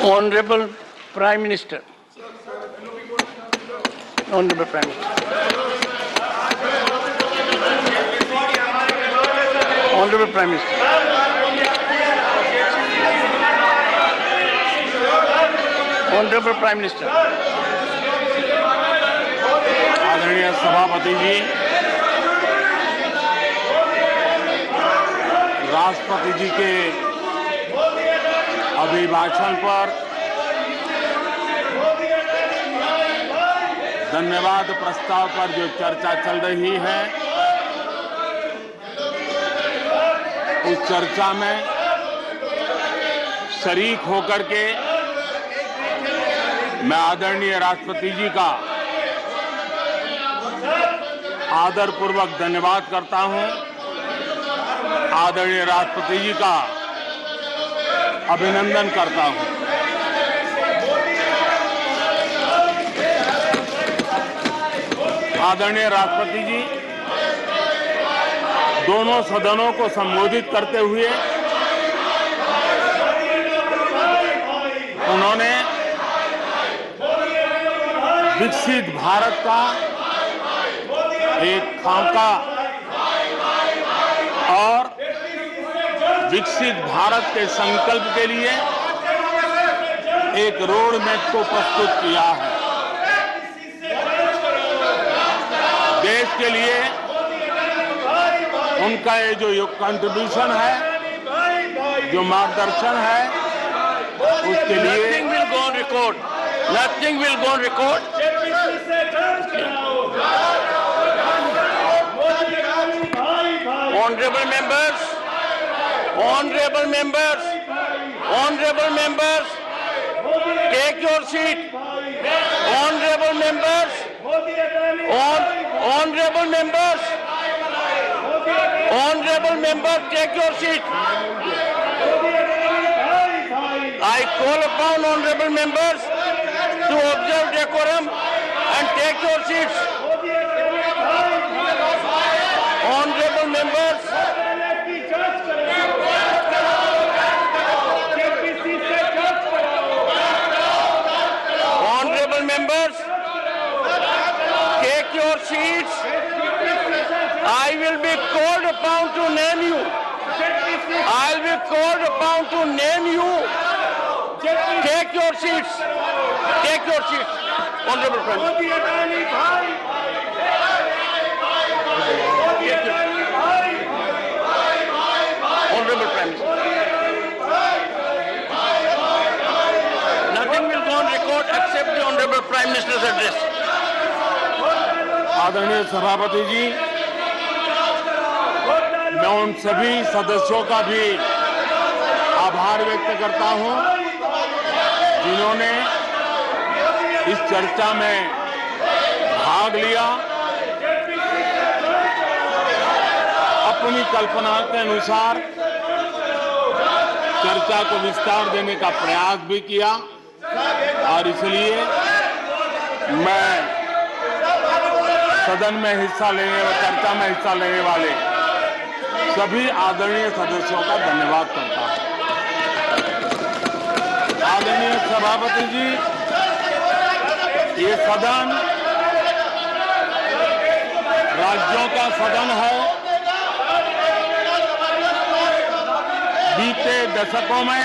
Honorable Prime Minister. Honorable Prime Minister. Honorable Prime Minister. Honorable Prime Minister. आदरणीय सभापति जी, राष्ट्रपति जी के अभिभाषण पर धन्यवाद प्रस्ताव पर जो चर्चा चल रही है, उस चर्चा में शरीक होकर के मैं आदरणीय राष्ट्रपति जी का आदरपूर्वक धन्यवाद करता हूं। आदरणीय राष्ट्रपति जी का अभिनंदन करता हूं। आदरणीय राष्ट्रपति जी दोनों सदनों को संबोधित करते हुए उन्होंने विकसित भारत का एक खाका और विकसित भारत के संकल्प के लिए एक रोड मैप को प्रस्तुत किया है। देश के लिए उनका ये जो कंट्रीब्यूशन है, जो मार्गदर्शन है, उसके लिए Nothing will go on record. Nothing will go on record. Honorable members, honorable members, honorable members, take your seat. Honorable members, honorable members, honorable members, take your seat. I call upon honorable members to observe decorum and take your seats. Honorable members, honorable members, take your seats. I will be called upon to name you. I will be called upon to name you. Take your seats. Take your seats. Honorable Prime Minister. Honorable Prime Minister. Nothing will go on record except the Honorable Prime Minister's address. आदरणीय सभापति जी, मैं उन सभी सदस्यों का भी आभार व्यक्त करता हूं जिन्होंने इस चर्चा में भाग लिया, अपनी कल्पना के अनुसार चर्चा को विस्तार देने का प्रयास भी किया और इसलिए मैं सदन में हिस्सा लेने व चर्चा में हिस्सा लेने वाले सभी आदरणीय सदस्यों का धन्यवाद करता हूं। आदरणीय सभापति जी, ये सदन राज्यों का सदन है। बीते दशकों में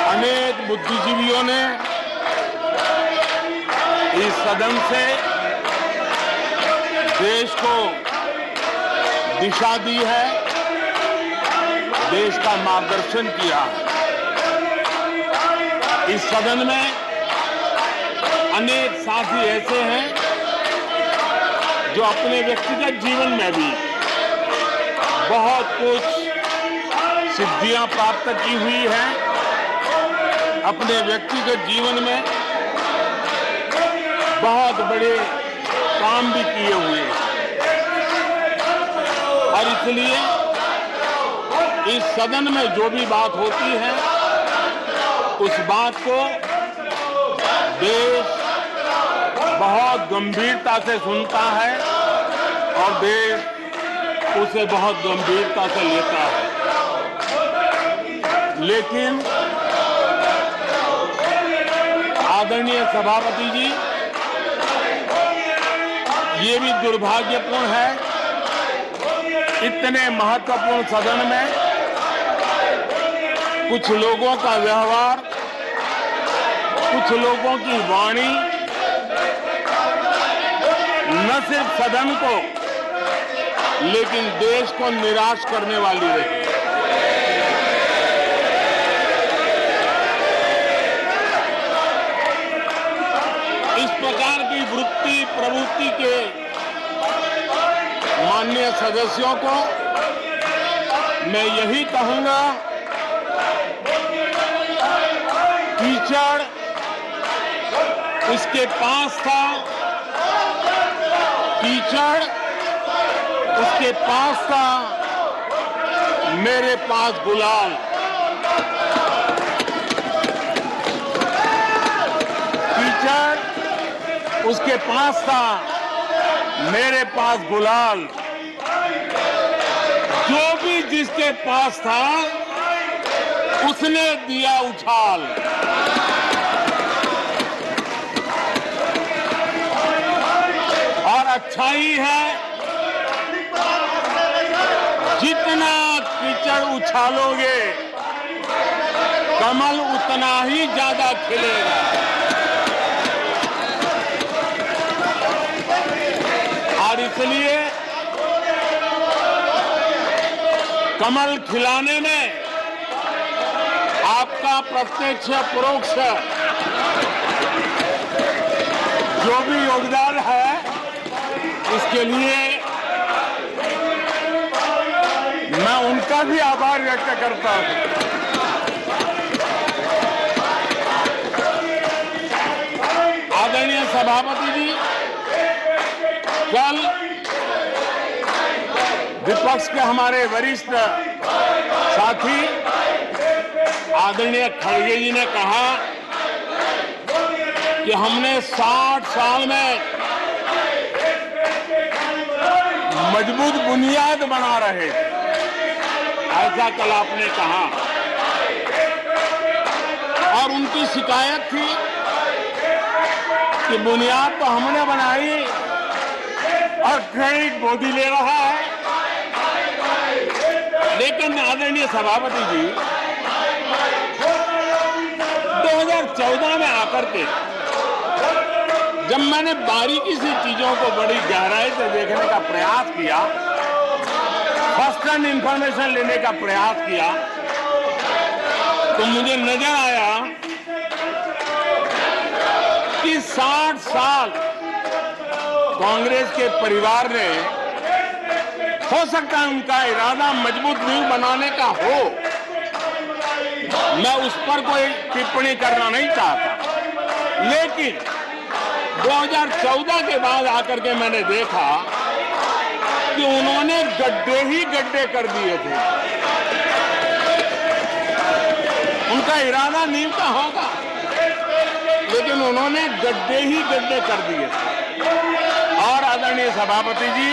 अनेक बुद्धिजीवियों ने इस सदन से देश को दिशा दी है, देश का मार्गदर्शन किया है। इस सदन में अनेक साथी ऐसे हैं जो अपने व्यक्तिगत जीवन में भी बहुत कुछ सिद्धियां प्राप्त की हुई हैं, अपने व्यक्तिगत जीवन में बहुत बड़े काम भी किए हुए हैं और इसलिए इस सदन में जो भी बात होती है उस बात को देश बहुत गंभीरता से सुनता है और देश उसे बहुत गंभीरता से लेता है। लेकिन आदरणीय सभापति जी, ये भी दुर्भाग्यपूर्ण है, इतने महत्वपूर्ण सदन में कुछ लोगों का व्यवहार, कुछ लोगों की वाणी न सिर्फ सदन को लेकिन देश को निराश करने वाली रही। इस प्रकार की वृत्ति प्रवृत्ति के माननीय सदस्यों को मैं यही कहूंगा, कीचड़ उसके पास था, कीचड़ उसके पास था, मेरे पास गुलाल। कीचड़ उसके पास था, मेरे पास गुलाल। जो भी जिसके पास था उसने दिया उछाल। और अच्छा ही है, जितना कीचड़ उछालोगे कमल उतना ही ज्यादा खिलेगा। और इसलिए कमल खिलाने में आपका प्रत्यक्ष परोक्ष जो भी योगदान है, इसके लिए मैं उनका भी आभार व्यक्त करता हूं। आदरणीय सभापति जी, कल विपक्ष के हमारे वरिष्ठ साथी आदरणीय खड़गे जी ने कहा कि हमने 60 साल में मजबूत बुनियाद बना रहे, ऐसा कल आपने कहा। और उनकी शिकायत थी कि बुनियाद तो हमने बनाई और क्रेडिट मोदी ले रहा है। लेकिन आदरणीय सभापति जी, 2014 में आकर के जब मैंने बारीकी से चीजों को बड़ी गहराई से देखने का प्रयास किया, फर्स्ट हैंड इंफॉर्मेशन लेने का प्रयास किया, तो मुझे नजर आया कि 60 साल कांग्रेस के परिवार ने, हो सकता है उनका इरादा मजबूत नींव बनाने का हो, मैं उस पर कोई टिप्पणी करना नहीं चाहता, लेकिन 2014 के बाद आकर के मैंने देखा कि उन्होंने गड्ढे ही गड्ढे कर दिए थे। उनका इरादा नींव का होगा, लेकिन उन्होंने गड्ढे ही गड्ढे कर दिए थे। और आदरणीय सभापति जी,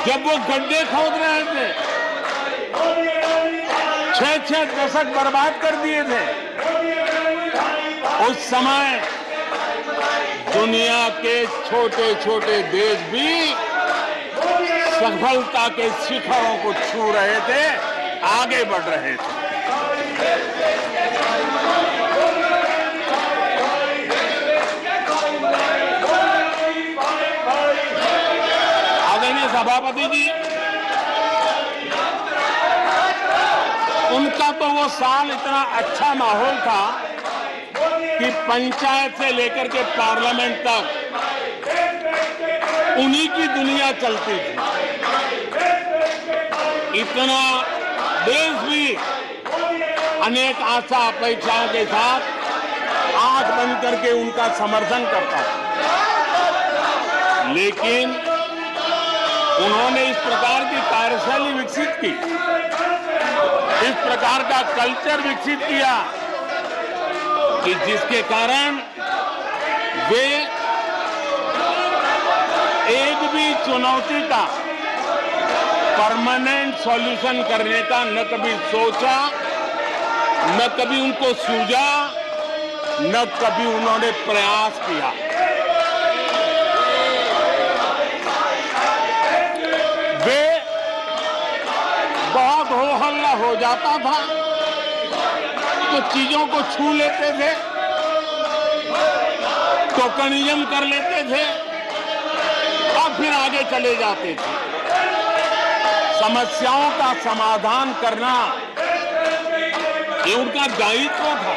जब वो गड्ढे खोद रहे थे, 6 दशक बर्बाद कर दिए थे, उस समय दुनिया के छोटे छोटे देश भी सफलता के शिखरों को छू रहे थे, आगे बढ़ रहे थे। आदरणीय सभापति जी, उनका तो वो साल इतना अच्छा माहौल था कि पंचायत से लेकर के पार्लियामेंट तक उन्हीं की दुनिया चलती थी। इतना देश भी अनेक आशा अपेक्षाओं के साथ आंख बंद करके उनका समर्थन करता था। लेकिन उन्होंने इस प्रकार की कार्यशैली विकसित की, इस प्रकार का कल्चर विकसित किया कि जिसके कारण वे एक भी चुनौती का परमानेंट सॉल्यूशन करने का न कभी सोचा, न कभी उनको सूझा, न कभी उन्होंने प्रयास किया। वे बहुत हो हल्ला हो जाता था तो चीजों को छू लेते थे, टोकनिज्म कर लेते थे और फिर आगे चले जाते थे। समस्याओं का समाधान करना ये उनका दायित्व था।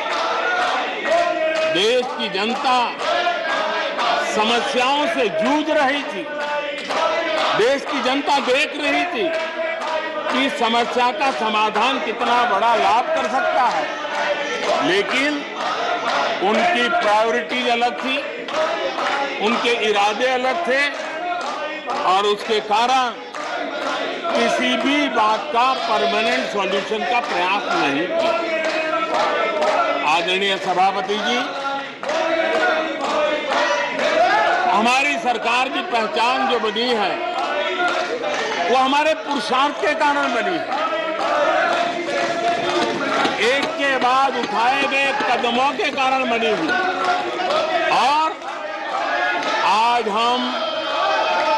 देश की जनता समस्याओं से जूझ रही थी। देश की जनता देख रही थी कि समस्या का समाधान कितना बड़ा लाभ कर सकता है, लेकिन उनकी प्रायोरिटीज अलग थी, उनके इरादे अलग थे और उसके कारण किसी भी बात का परमानेंट सॉल्यूशन का प्रयास नहीं किया। आदरणीय सभापति जी, हमारी सरकार की पहचान जो बनी है वो हमारे पुरुषार्थ के कारण बनी है। एक के बाद उठाए गए कदमों के कारण बनी हुई और आज हम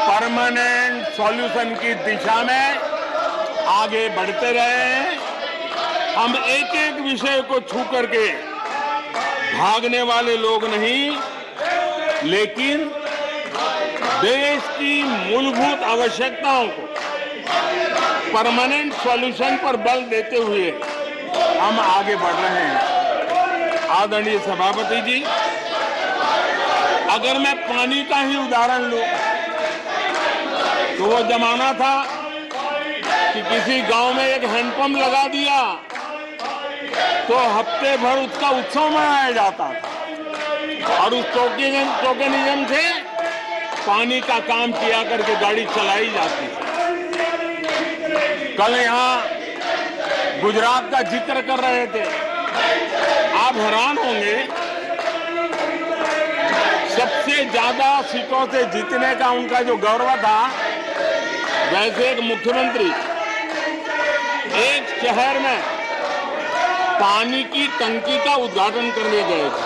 परमानेंट सॉल्यूशन की दिशा में आगे बढ़ते रहे हैं। हम एक एक विषय को छू करके भागने वाले लोग नहीं, लेकिन देश की मूलभूत आवश्यकताओं को परमानेंट सॉल्यूशन पर बल देते हुए हम आगे बढ़ रहे हैं। आदरणीय सभापति जी, अगर मैं पानी का ही उदाहरण लूं तो वो जमाना था कि किसी गांव में एक हैंडपंप लगा दिया तो हफ्ते भर उसका उत्सव मनाया जाता था और उस टोकनिज्म से पानी का काम किया करके गाड़ी चलाई जाती थी। कल यहाँ गुजरात का जिक्र कर रहे थे, आप हैरान होंगे, सबसे ज्यादा सीटों से जीतने का उनका जो गौरव था, वैसे एक मुख्यमंत्री एक शहर में पानी की टंकी का उद्घाटन करने गए थे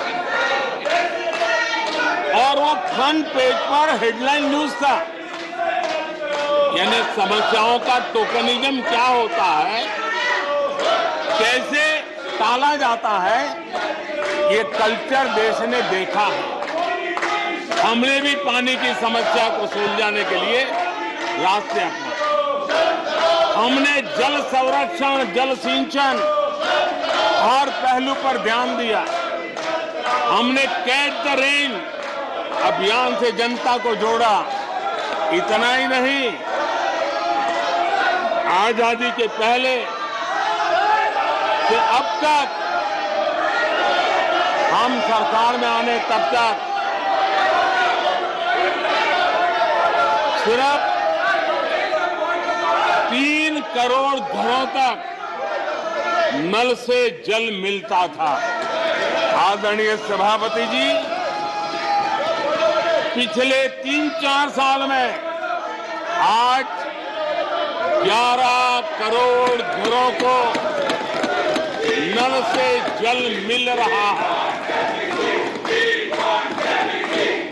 और वो फ्रंट पेज पर हेडलाइन न्यूज था। यानी समस्याओं का टोकनिज्म क्या होता है, कैसे टाला जाता है, ये कल्चर देश ने देखा है। हमने भी पानी की समस्या को सुलझाने के लिए रास्ते अपनाए। हमने जल संरक्षण, जल सिंचन हर पहलू पर ध्यान दिया। हमने कैच द रेन अभियान से जनता को जोड़ा। इतना ही नहीं, आजादी के पहले से अब तक हम सरकार में आने तब तक सिर्फ 3 करोड़ घरों तक नल से जल मिलता था। आदरणीय सभापति जी, पिछले 3-4 साल में आज 11 करोड़ घरों को नल से जल मिल रहा है।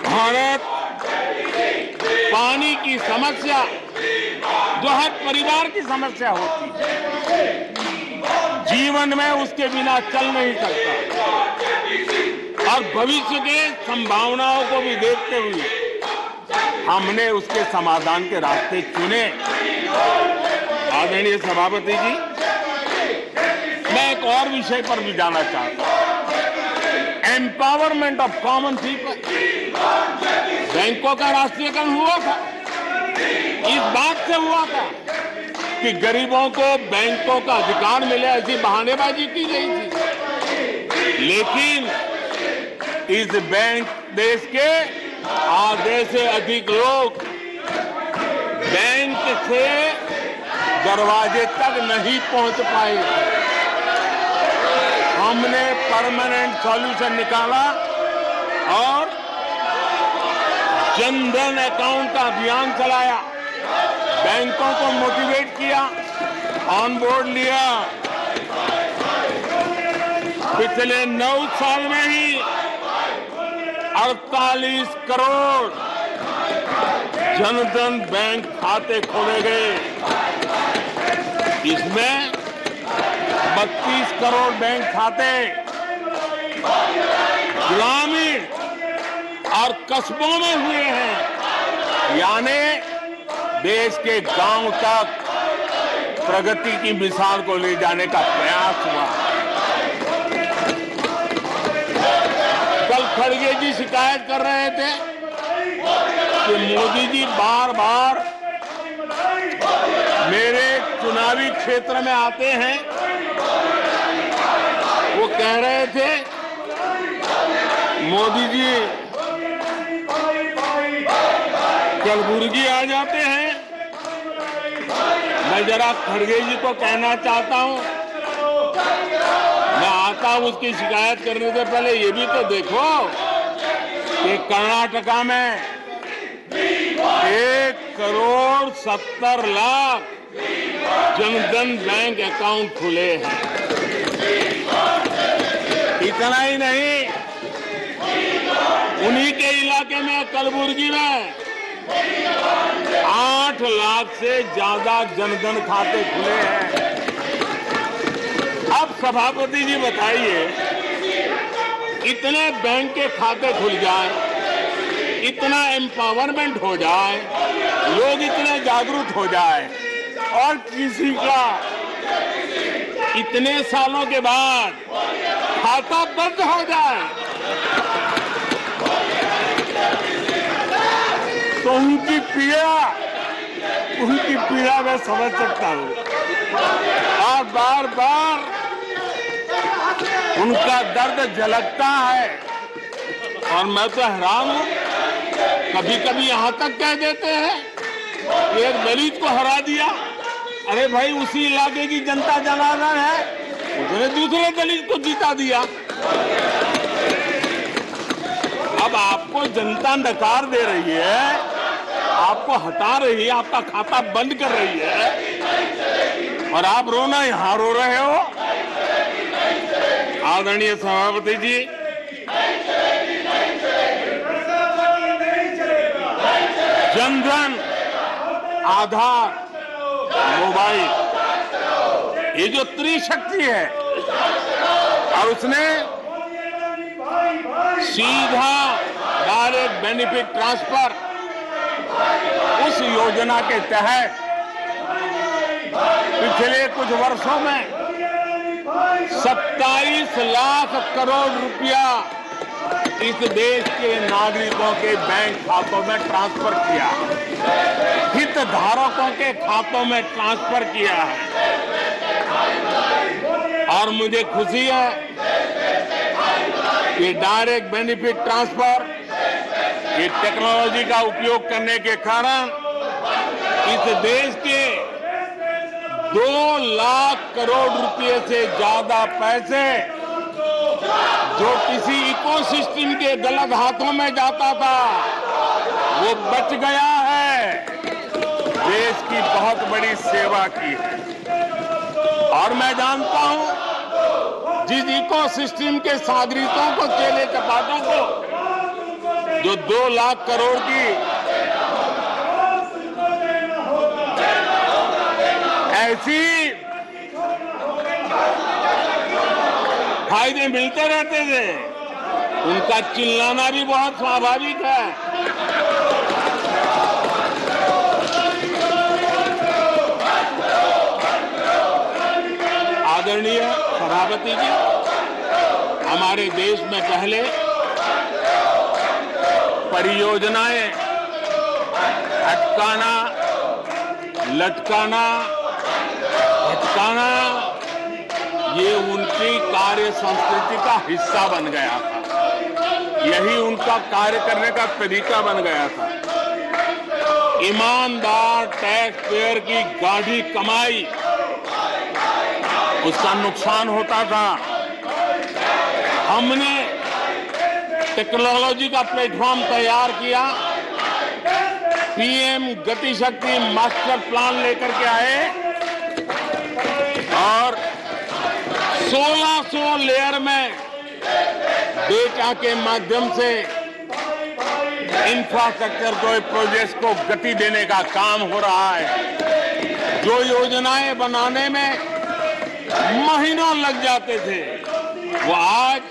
भारत पानी की समस्या जो हर परिवार की समस्या होती है, जीवन में उसके बिना चल नहीं सकता और भविष्य के संभावनाओं को भी देखते हुए हमने उसके समाधान के रास्ते चुने। आदरणीय सभापति जी, मैं एक और विषय पर भी जाना चाहता हूं। Empowerment of common people. बैंकों का राष्ट्रीयकरण हुआ था, इस बात से हुआ था कि गरीबों को बैंकों का अधिकार मिले, ऐसी बहानेबाजी की गई थी। लेकिन इस बैंक देश के आधे से अधिक लोग बैंक से दरवाजे तक नहीं पहुंच पाए। हमने परमानेंट सॉल्यूशन निकाला और जन धन अकाउंट का अभियान चलाया। बैंकों को मोटिवेट किया, ऑन बोर्ड लिया। पिछले 9 साल में ही 48 करोड़ जनधन बैंक खाते खोले गए। इसमें 32 करोड़ बैंक खाते ग्रामीण और कस्बों में हुए हैं, यानी देश के गांव तक प्रगति की मिसाल को ले जाने का प्रयास हुआ। कल खड़गे जी शिकायत कर रहे थे कि मोदी जी बार बार मेरे चुनावी क्षेत्र में आते हैं। वो कह रहे थे मोदी जी कलबुर्गी आ जाते हैं। मैं जरा खड़गे जी को कहना चाहता हूं, मैं आता हूं उसकी शिकायत करने से पहले ये भी तो देखो कि कर्नाटका में 1,70,00,000 जनधन बैंक अकाउंट खुले हैं। इतना ही नहीं, उन्हीं के इलाके में कलबुर्गी में 8 लाख से ज्यादा जनधन खाते खुले हैं। अब सभापति जी बताइए, इतने बैंक के खाते खुल जाए, इतना एम्पावरमेंट हो जाए, लोग इतने जागरूक हो जाए और किसी का इतने सालों के बाद खाता बंद हो जाए तो उनकी पीड़ा मैं समझ सकता हूं और बार बार उनका दर्द झलकता है। और मैं तो हैरान हूं, कभी कभी यहां तक कह देते हैं एक दलित को हरा दिया। अरे भाई, उसी इलाके की जनता जनार्दन है, उसने दूसरे दलित को जीता दिया। अब आपको जनता नकार दे रही है, आपको हटा रही है, आपका खाता बंद कर रही है और आप रोना यहां रो रहे हो। आदरणीय सभापति जी, जनधन, आधार, मोबाइल, ये जो त्रिशक्ति है और उसने सीधा डायरेक्ट बेनिफिट ट्रांसफर, उस योजना के तहत पिछले कुछ वर्षों में 27 लाख करोड़ रुपया इस देश के नागरिकों के बैंक खातों में ट्रांसफर किया, हितधारकों के खातों में ट्रांसफर किया है। और मुझे खुशी है कि डायरेक्ट बेनिफिट ट्रांसफर, ये टेक्नोलॉजी का उपयोग करने के कारण इस देश के 2 लाख करोड़ रुपए से ज्यादा पैसे जो किसी इकोसिस्टम के गलत हाथों में जाता था, वो बच गया है। देश की बहुत बड़ी सेवा की है। और मैं जानता हूं, जिस इकोसिस्टम के सागरिकों को, चेले चपाटों को जो 2 लाख करोड़ की ऐसी फायदे मिलते रहते थे, उनका चिल्लाना भी बहुत स्वाभाविक है। आदरणीय सभापति जी, हमारे देश में पहले परियोजनाएं अटकाना, लटकाना, भटकाना, ये उनकी कार्य संस्कृति का हिस्सा बन गया था। यही उनका कार्य करने का तरीका बन गया था। ईमानदार टैक्स पेयर की गाढ़ी कमाई, उसका नुकसान होता था। हमने टेक्नोलॉजी का प्लेटफॉर्म तैयार किया पीएम गति शक्ति मास्टर प्लान लेकर के आए और 1600 लेयर में डेटा के माध्यम से इंफ्रास्ट्रक्चर को, प्रोजेक्ट्स को गति देने का काम हो रहा है। जो योजनाएं बनाने में महीनों लग जाते थे, वो आज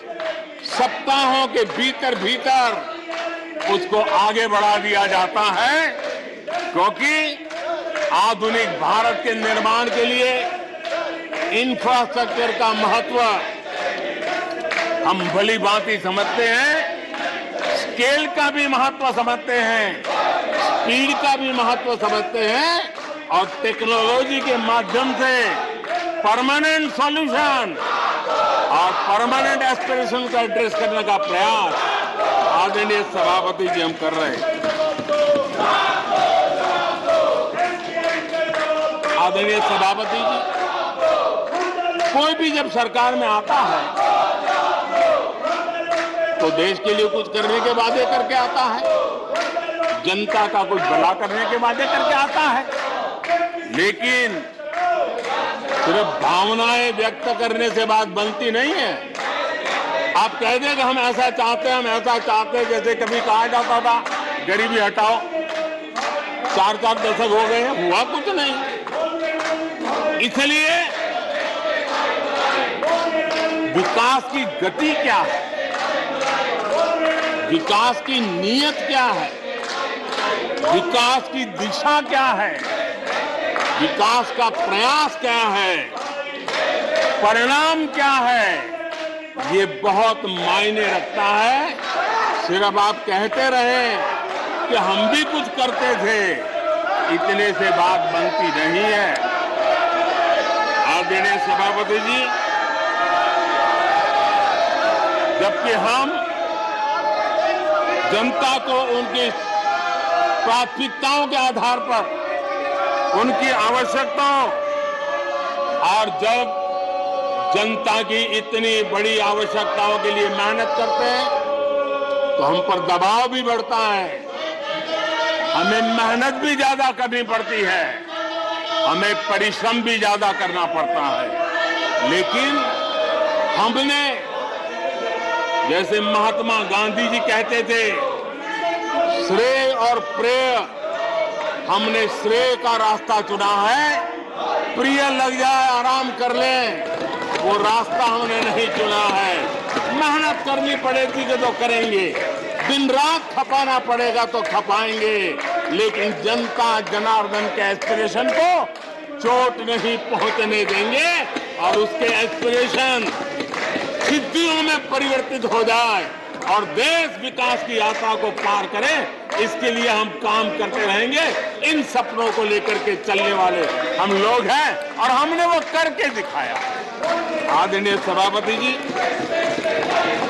सप्ताहों के भीतर भीतर उसको आगे बढ़ा दिया जाता है, क्योंकि आधुनिक भारत के निर्माण के लिए इंफ्रास्ट्रक्चर का महत्व हम भली भांति समझते हैं, स्केल का भी महत्व समझते हैं, स्पीड का भी महत्व समझते हैं और टेक्नोलॉजी के माध्यम से परमानेंट सॉल्यूशन और परमानेंट एस्पिरेशन का एड्रेस करने का प्रयास आदरणीय सभापति जी हम कर रहे हैं। आदरणीय सभापति जी, कोई भी जब सरकार में आता है तो देश के लिए कुछ करने के वादे करके आता है, जनता का कुछ भला करने के वादे करके आता है, लेकिन सिर्फ भावनाएं व्यक्त करने से बात बनती नहीं है। आप कह दें कि हम ऐसा चाहते हैं, हम ऐसा चाहते हैं, जैसे कभी कहा जाता था गरीबी हटाओ, 4-4 दशक हो गए हैं, हुआ कुछ नहीं। इसलिए विकास की गति क्या है, विकास की नीयत क्या है, विकास की दिशा क्या है, विकास का प्रयास क्या है, परिणाम क्या है, ये बहुत मायने रखता है। सिर्फ आप कहते रहे कि हम भी कुछ करते थे, इतने से बात बनती नहीं है। आदरणीय सभापति जी, जबकि हम जनता को उनकी प्राथमिकताओं के आधार पर, उनकी आवश्यकताओं, और जब जनता की इतनी बड़ी आवश्यकताओं के लिए मेहनत करते हैं तो हम पर दबाव भी बढ़ता है, हमें मेहनत भी ज्यादा करनी पड़ती है, हमें परिश्रम भी ज्यादा करना पड़ता है। लेकिन हमने, जैसे महात्मा गांधी जी कहते थे, श्रेय और प्रेय, हमने श्रेय का रास्ता चुना है, प्रिय लग जाए आराम कर लें, वो रास्ता हमने नहीं चुना है। मेहनत करनी पड़ेगी तो करेंगे, दिन रात खपाना पड़ेगा तो खपाएंगे, लेकिन जनता जनार्दन के एस्पिरेशन को चोट नहीं पहुंचने देंगे और उसके एस्पिरेशन सिद्धियों में परिवर्तित हो जाए और देश विकास की यात्रा को पार करे, इसके लिए हम काम करते रहेंगे। इन सपनों को लेकर के चलने वाले हम लोग हैं और हमने वो करके दिखाया। आदरणीय सभापति जी,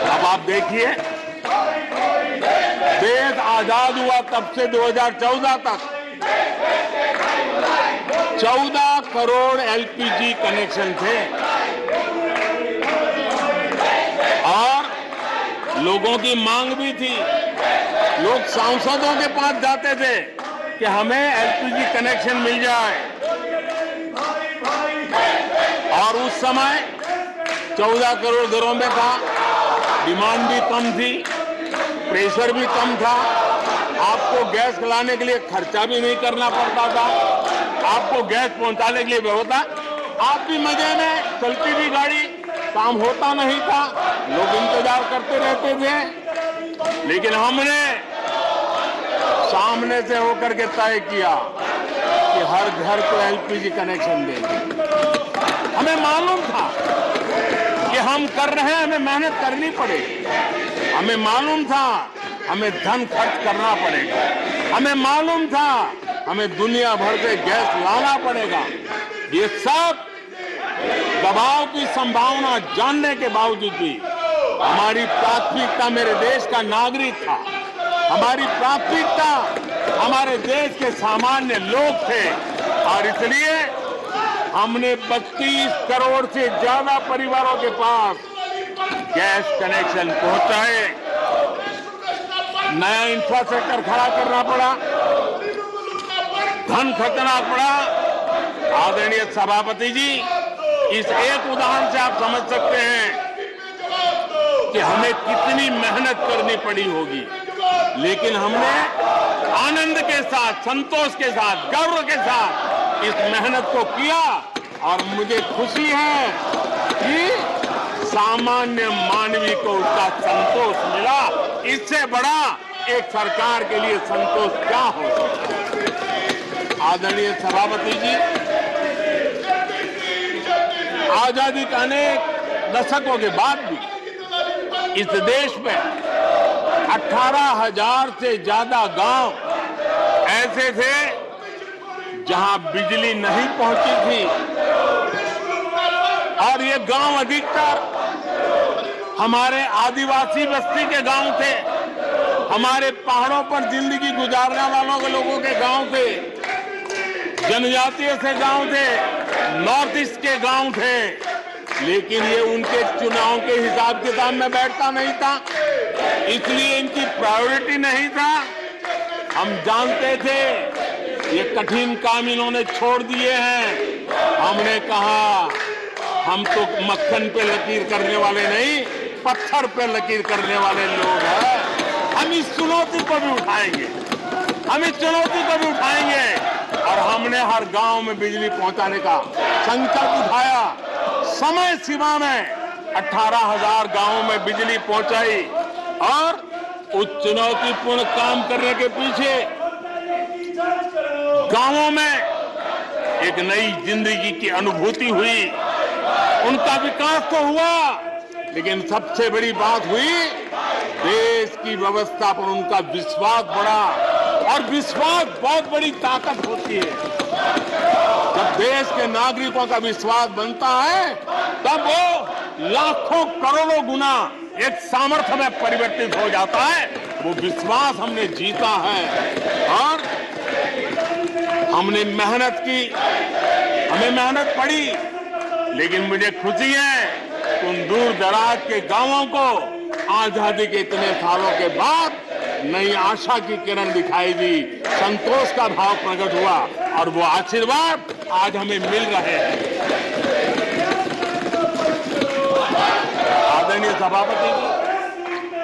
अब आप देखिए, देश आजाद हुआ तब से 2014 तक 14 करोड़ एलपीजी कनेक्शन थे और लोगों की मांग भी थी। लोग सांसदों के पास जाते थे कि हमें एलपीजी कनेक्शन मिल जाए, और उस समय 14 करोड़ घरों में था, डिमांड भी कम थी, प्रेशर भी कम था, आपको गैस लाने के लिए खर्चा भी नहीं करना पड़ता था, आपको गैस पहुंचाने के लिए व्यवस्था, आप भी मजे में, चलती भी गाड़ी, काम होता नहीं था, लोग इंतजार करते रहते थे। लेकिन हमने सामने से होकर के तय किया कि हर घर को एलपीजी कनेक्शन देंगे। हमें मालूम था कि हम कर रहे हैं, हमें मेहनत करनी पड़ेगी, हमें मालूम था हमें धन खर्च करना पड़ेगा, हमें मालूम था हमें दुनिया भर से गैस लाना पड़ेगा। ये सब दबाव की संभावना जानने के बावजूद भी हमारी प्राथमिकता मेरे देश का नागरिक था, हमारी प्राथमिकता हमारे देश के सामान्य लोग थे, और इसलिए हमने 32 करोड़ से ज्यादा परिवारों के पास गैस कनेक्शन पहुंचाए। नया इंफ्रास्ट्रक्चर खड़ा करना पड़ा, धन खर्चना पड़ा। आदरणीय सभापति जी, इस एक उदाहरण से आप समझ सकते हैं कि हमें कितनी मेहनत करनी पड़ी होगी, लेकिन हमने आनंद के साथ, संतोष के साथ, गर्व के साथ इस मेहनत को किया और मुझे खुशी है कि सामान्य मानवी को उसका संतोष मिला। इससे बड़ा एक सरकार के लिए संतोष क्या हो सकता है। आदरणीय सभापति जी, आजादी के अनेक दशकों के बाद भी इस देश में 18,000 से ज्यादा गांव ऐसे थे जहां बिजली नहीं पहुंची थी, और ये गांव अधिकतर हमारे आदिवासी बस्ती के गांव थे, हमारे पहाड़ों पर जिंदगी गुजारने वालों के लोगों के गांव थे, जनजातीय से गांव थे, नॉर्थ ईस्ट के गांव थे। लेकिन ये उनके चुनाव के हिसाब किताब में बैठता नहीं था, इसलिए इनकी प्रायोरिटी नहीं था। हम जानते थे ये कठिन काम इन्होंने छोड़ दिए हैं। हमने कहा हम तो मक्खन पे लकीर करने वाले नहीं, पत्थर पे लकीर करने वाले लोग हैं। हम इस चुनौती को भी उठाएंगे, हम इस चुनौती को भी उठाएंगे। और हमने हर गांव में बिजली पहुंचाने का संकल्प उठाया। समय सीमा में 18,000 गांवों में बिजली पहुंचाई, और उस चुनौतीपूर्ण काम करने के पीछे गांवों में एक नई जिंदगी की अनुभूति हुई। उनका विकास तो हुआ, लेकिन सबसे बड़ी बात हुई, देश की व्यवस्था पर उनका विश्वास बढ़ा। और विश्वास बहुत बड़ी ताकत होती है। जब देश के नागरिकों का विश्वास बनता है, तब वो लाखों करोड़ों गुना एक सामर्थ्य में परिवर्तित हो जाता है। वो विश्वास हमने जीता है और हमने मेहनत की, हमें मेहनत पड़ी, लेकिन मुझे खुशी है उन दूर दराज के गांवों को आजादी के इतने सालों के बाद नई आशा की किरण दिखाई दी, संतोष का भाव प्रकट हुआ, और वो आशीर्वाद आज हमें मिल रहे हैं। आदरणीय सभापति जी,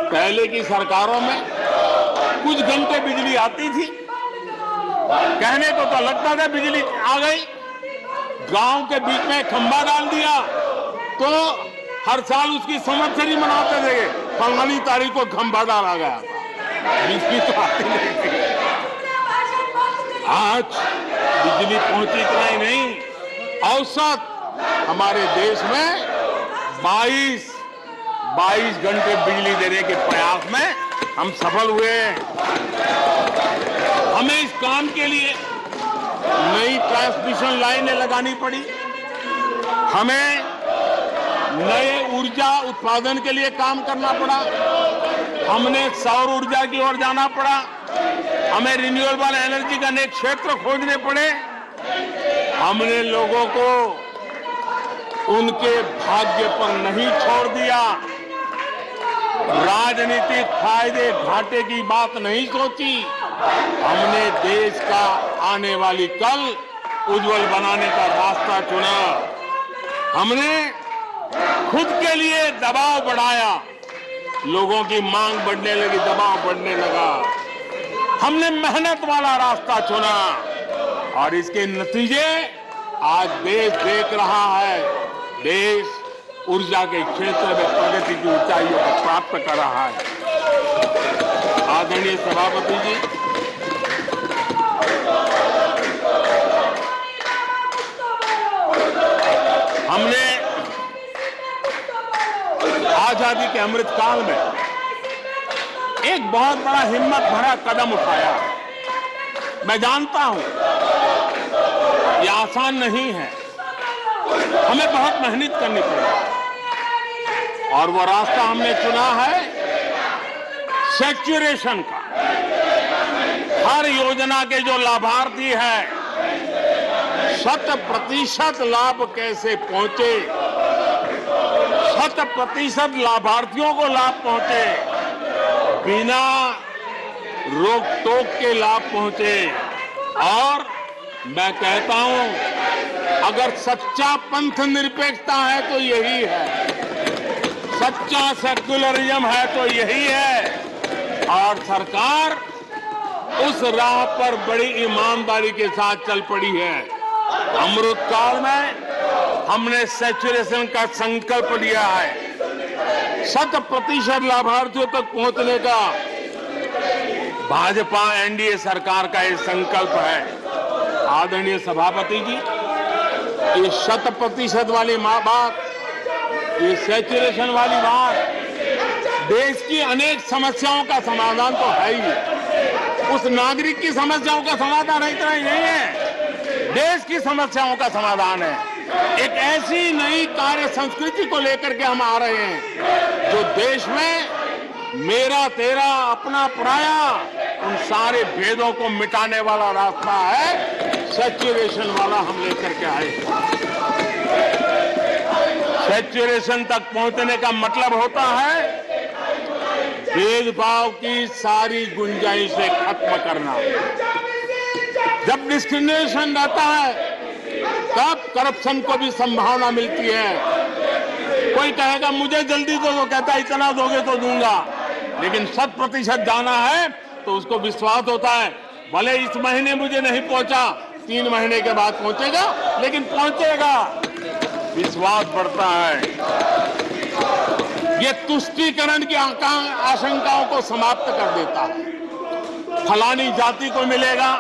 पहले की सरकारों में कुछ घंटे बिजली आती थी, कहने को तो लगता था बिजली आ गई, गांव के बीच में खंभा डाल दिया तो हर साल उसकी संवत्सरी मनाते थे, फलानी तारीख को खंभा डाला गया था, बिजली तो आती नहीं थी। आज बिजली पहुंची इतना ही नहीं, औसत हमारे देश में 22 घंटे बिजली देने के प्रयास में हम सफल हुए। हमें इस काम के लिए नई ट्रांसमिशन लाइनें लगानी पड़ी, हमें नए ऊर्जा उत्पादन के लिए काम करना पड़ा, हमने सौर ऊर्जा की ओर जाना पड़ा, हमें रिन्यूएबल एनर्जी का नए क्षेत्र खोजने पड़े। हमने लोगों को उनके भाग्य पर नहीं छोड़ दिया, राजनीतिक फायदे घाटे की बात नहीं सोची। हमने देश का आने वाली कल उज्जवल बनाने का रास्ता चुना। हमने खुद के लिए दबाव बढ़ाया, लोगों की मांग बढ़ने लगी, दबाव बढ़ने लगा। हमने मेहनत वाला रास्ता चुना और इसके नतीजे आज देश देख रहा है। देश ऊर्जा के क्षेत्र में प्रगति की ऊंचाइयों को प्राप्त कर रहा है। आदरणीय सभापति जी, हमने आजादी के अमृत काल में एक बहुत बड़ा हिम्मत भरा कदम उठाया। मैं जानता हूं यह आसान नहीं है, हमें बहुत मेहनत करनी पड़ेगी, और वो रास्ता हमने चुना है सेचुरेशन का। हर योजना के जो लाभार्थी हैं 100% लाभ कैसे पहुंचे, 100% लाभार्थियों को लाभ पहुंचे, बिना रोक टोक के लाभ पहुंचे, और मैं कहता हूं, अगर सच्चा पंथ निरपेक्षता है तो यही है, सच्चा सेक्युलरिज्म है तो यही है। और सरकार उस राह पर बड़ी ईमानदारी के साथ चल पड़ी है। अमृत काल में हमने सैचुरेशन का संकल्प लिया है। 100% लाभार्थियों तक पहुंचने का भाजपा एनडीए सरकार का ये संकल्प है। आदरणीय सभापति जी, ये 100% वाली बात, ये सैचुरेशन वाली बात, देश की अनेक समस्याओं का समाधान तो है ही। उस नागरिक की समस्याओं का समाधान इतना ही नहीं है, देश की समस्याओं का समाधान है। एक ऐसी नई कार्य संस्कृति को लेकर के हम आ रहे हैं जो देश में मेरा तेरा अपना पराया उन सारे भेदों को मिटाने वाला रास्ता है, सैचुरेशन वाला हम लेकर के आए। सैचुरेशन तक पहुंचने का मतलब होता है भेदभाव की सारी गुंजाइशें खत्म करना। जब डिस्क्रिमिनेशन रहता है तब करप्शन को भी संभावना मिलती है। कोई कहेगा मुझे जल्दी दो, तो कहता है इतना दोगे तो दूंगा, लेकिन 100% जाना है तो उसको विश्वास होता है, भले इस महीने मुझे नहीं पहुंचा, 3 महीने के बाद पहुंचेगा, लेकिन पहुंचेगा, विश्वास बढ़ता है। ये तुष्टीकरण की आशंकाओं को समाप्त कर देता है। फलानी जाति को मिलेगा,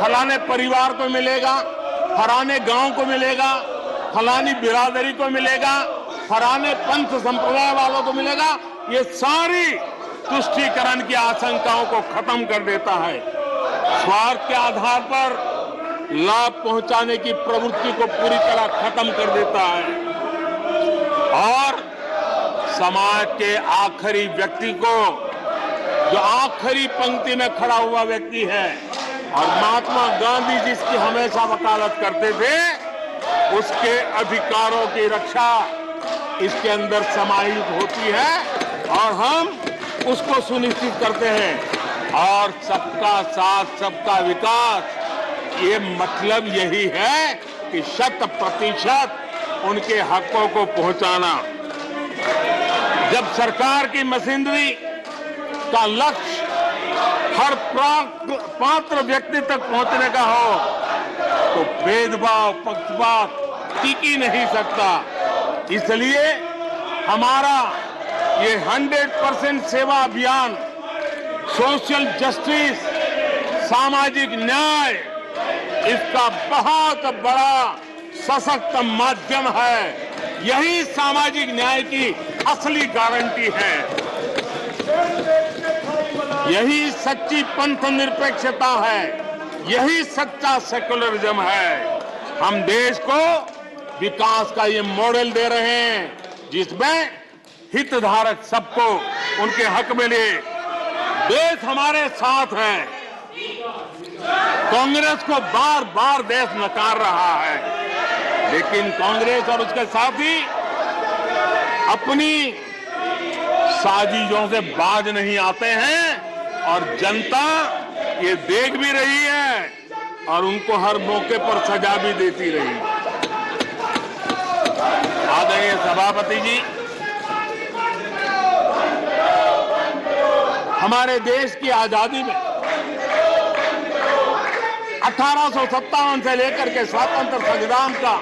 फलाने परिवार को मिलेगा, फलाने गांव को मिलेगा, फलानी बिरादरी को मिलेगा, फलाने पंथ संप्रदाय वालों को मिलेगा, ये सारी तुष्टीकरण की आशंकाओं को खत्म कर देता है। स्वार्थ के आधार पर लाभ पहुंचाने की प्रवृत्ति को पूरी तरह खत्म कर देता है और समाज के आखिरी व्यक्ति को, जो आखिरी पंक्ति में खड़ा हुआ व्यक्ति है, और महात्मा गांधी जिसकी हमेशा वकालत करते थे, उसके अधिकारों की रक्षा इसके अंदर समाहित होती है और हम उसको सुनिश्चित करते हैं। और सबका साथ सबका विकास, ये मतलब यही है कि 100% उनके हकों को पहुंचाना। जब सरकार की मशीनरी का लक्ष्य हर पात्र व्यक्ति तक पहुंचने का हो तो भेदभाव पक्षपात टिक ही नहीं सकता। इसलिए हमारा ये 100% सेवा अभियान, सोशल जस्टिस, सामाजिक न्याय, इसका बहुत बड़ा सशक्त माध्यम है। यही सामाजिक न्याय की असली गारंटी है। यही सच्ची पंथ निरपेक्षता है, यही सच्चा सेकुलरिज्म है। हम देश को विकास का ये मॉडल दे रहे हैं जिसमें हितधारक सबको उनके हक मिले। देश हमारे साथ है। कांग्रेस को बार बार देश नकार रहा है, लेकिन कांग्रेस और उसके साथी अपनी साजिशों से बाज नहीं आते हैं और जनता ये देख भी रही है और उनको हर मौके पर सजा भी देती रही। आदरणीय सभापति जी, हमारे देश की आजादी में 1857 से लेकर के स्वतंत्र संग्राम का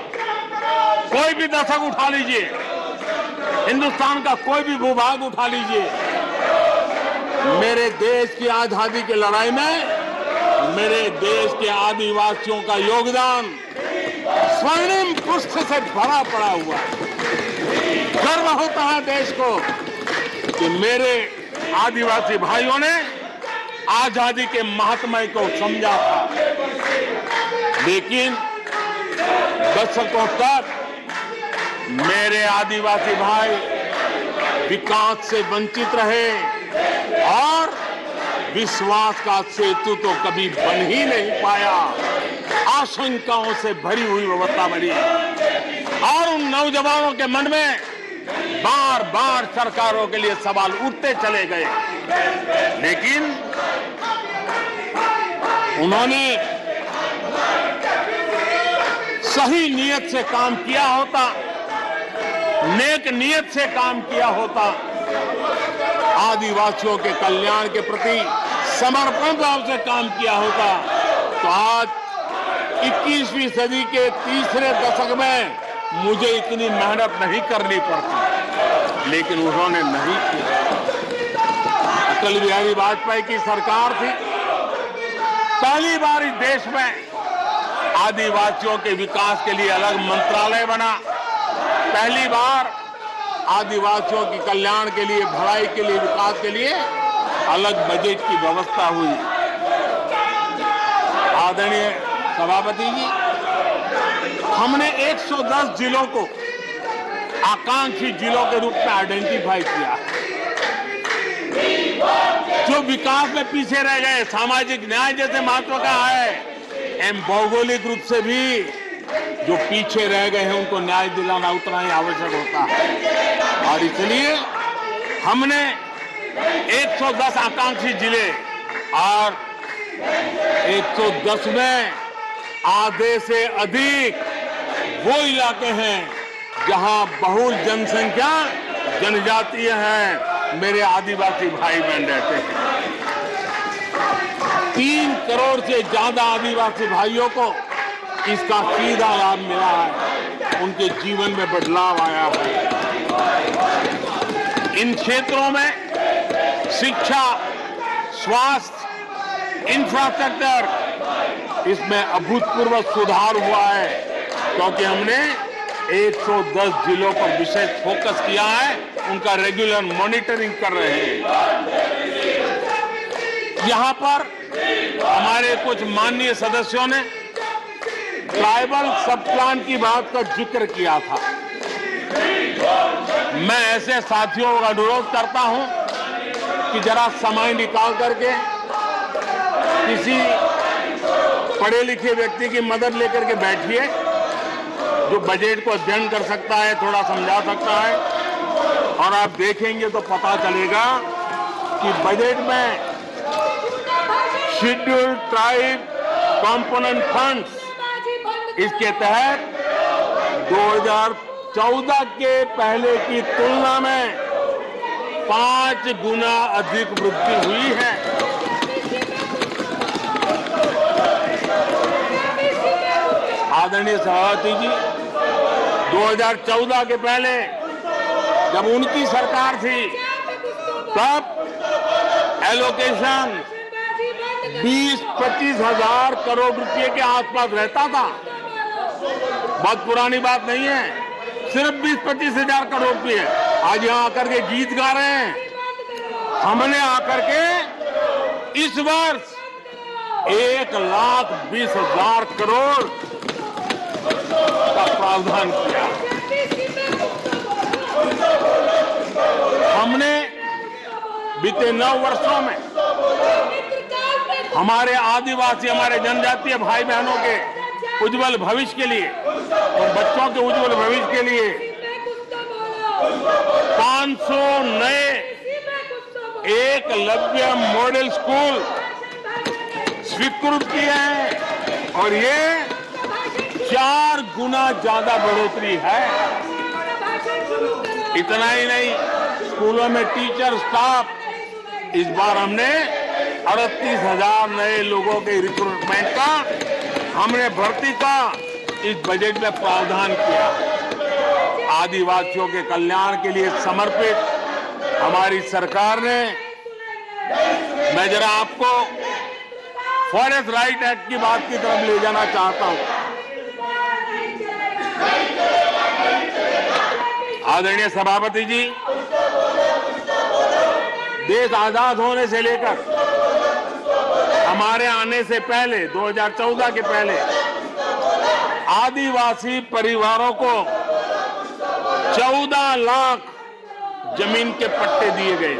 कोई भी दशक उठा लीजिए, हिंदुस्तान का कोई भी भूभाग उठा लीजिए, मेरे देश की आजादी की लड़ाई में मेरे देश के आदिवासियों का योगदान स्वर्णिम पृष्ठ से भरा पड़ा हुआ है। गर्व होता है देश को कि मेरे आदिवासी भाइयों ने आजादी के महात्म्य को समझा था, लेकिन दशकों तक मेरे आदिवासी भाई विकास से वंचित रहे और विश्वास का सेतु तो कभी बन ही नहीं पाया। आशंकाओं से भरी हुई व्यवस्था बनी और उन नौजवानों के मन में बार बार सरकारों के लिए सवाल उठते चले गए, लेकिन उन्होंने सही नीयत से काम किया होता, नेक नीयत से काम किया होता, आदिवासियों के कल्याण के प्रति समर्पण भाव से काम किया होता, तो आज 21वीं सदी के तीसरे दशक में मुझे इतनी मेहनत नहीं करनी पड़ती। लेकिन उन्होंने नहीं किया। अटल बिहारी वाजपेयी की सरकार थी, पहली बार इस देश में आदिवासियों के विकास के लिए अलग मंत्रालय बना, पहली बार आदिवासियों के कल्याण के लिए, भलाई के लिए, विकास के लिए अलग बजट की व्यवस्था हुई। आदरणीय सभापति जी, हमने 110 जिलों को आकांक्षी जिलों के रूप में आइडेंटिफाई किया, जो विकास में पीछे रह गए, सामाजिक न्याय जैसे महत्व का है, एवं भौगोलिक रूप से भी जो पीछे रह गए हैं उनको न्याय दिलाना उतना ही आवश्यक होता है। और इसलिए हमने 110 आकांक्षी जिले और 110 में आधे से अधिक वो इलाके हैं जहां बहुल जनसंख्या जनजातीय है, मेरे आदिवासी भाई बहन रहते हैं। 3 करोड़ से ज्यादा आदिवासी भाइयों को इसका सीधा लाभ मिला है, उनके जीवन में बदलाव आया है। इन क्षेत्रों में शिक्षा, स्वास्थ्य, इंफ्रास्ट्रक्चर, इसमें अभूतपूर्व सुधार हुआ है, क्योंकि हमने 110 जिलों पर विशेष फोकस किया है, उनका रेगुलर मॉनिटरिंग कर रहे हैं। यहां पर हमारे कुछ माननीय सदस्यों ने ट्राइबल सब प्लान की बात का जिक्र किया था। मैं ऐसे साथियों का अनुरोध करता हूं कि जरा समय निकाल करके किसी पढ़े लिखे व्यक्ति की मदद लेकर के बैठिए, जो बजट को अध्ययन कर सकता है, थोड़ा समझा सकता है, और आप देखेंगे तो पता चलेगा कि बजट में शेड्यूल्ड ट्राइब कंपोनेंट फंड्स, इसके तहत 2014 के पहले की तुलना में 5 गुना अधिक वृद्धि हुई है। आदरणीय सभापति जी, 2014 के पहले जब उनकी सरकार थी, तब एलोकेशन 20-25 हजार करोड़ रुपए के आसपास रहता था। बहुत पुरानी बात नहीं है, सिर्फ 20-25 हजार करोड़ रुपए। आज यहाँ आकर के गीत गा रहे हैं। हमने आकर के इस वर्ष 1,20,000 करोड़ का प्रावधान किया। हमने बीते 9 वर्षों में हमारे आदिवासी, हमारे जनजातीय भाई बहनों के उज्जवल भविष्य के लिए और बच्चों के उज्जवल भविष्य के लिए 500 नए एकलव्य मॉडल स्कूल स्वीकृत किए हैं, और ये 4 गुना ज्यादा बढ़ोतरी है। इतना ही नहीं, स्कूलों में टीचर, स्टाफ, इस बार हमने 38,000 नए लोगों के रिक्रूटमेंट का, हमने भर्ती का इस बजट में प्रावधान किया। आदिवासियों के कल्याण के लिए समर्पित हमारी सरकार ने, मैं जरा आपको फॉरेस्ट राइट एक्ट की बात की तरफ ले जाना चाहता हूं। आदरणीय सभापति जी, देश आजाद होने से लेकर हमारे आने से पहले, 2014 के पहले, आदिवासी परिवारों को 14 लाख जमीन के पट्टे दिए गए।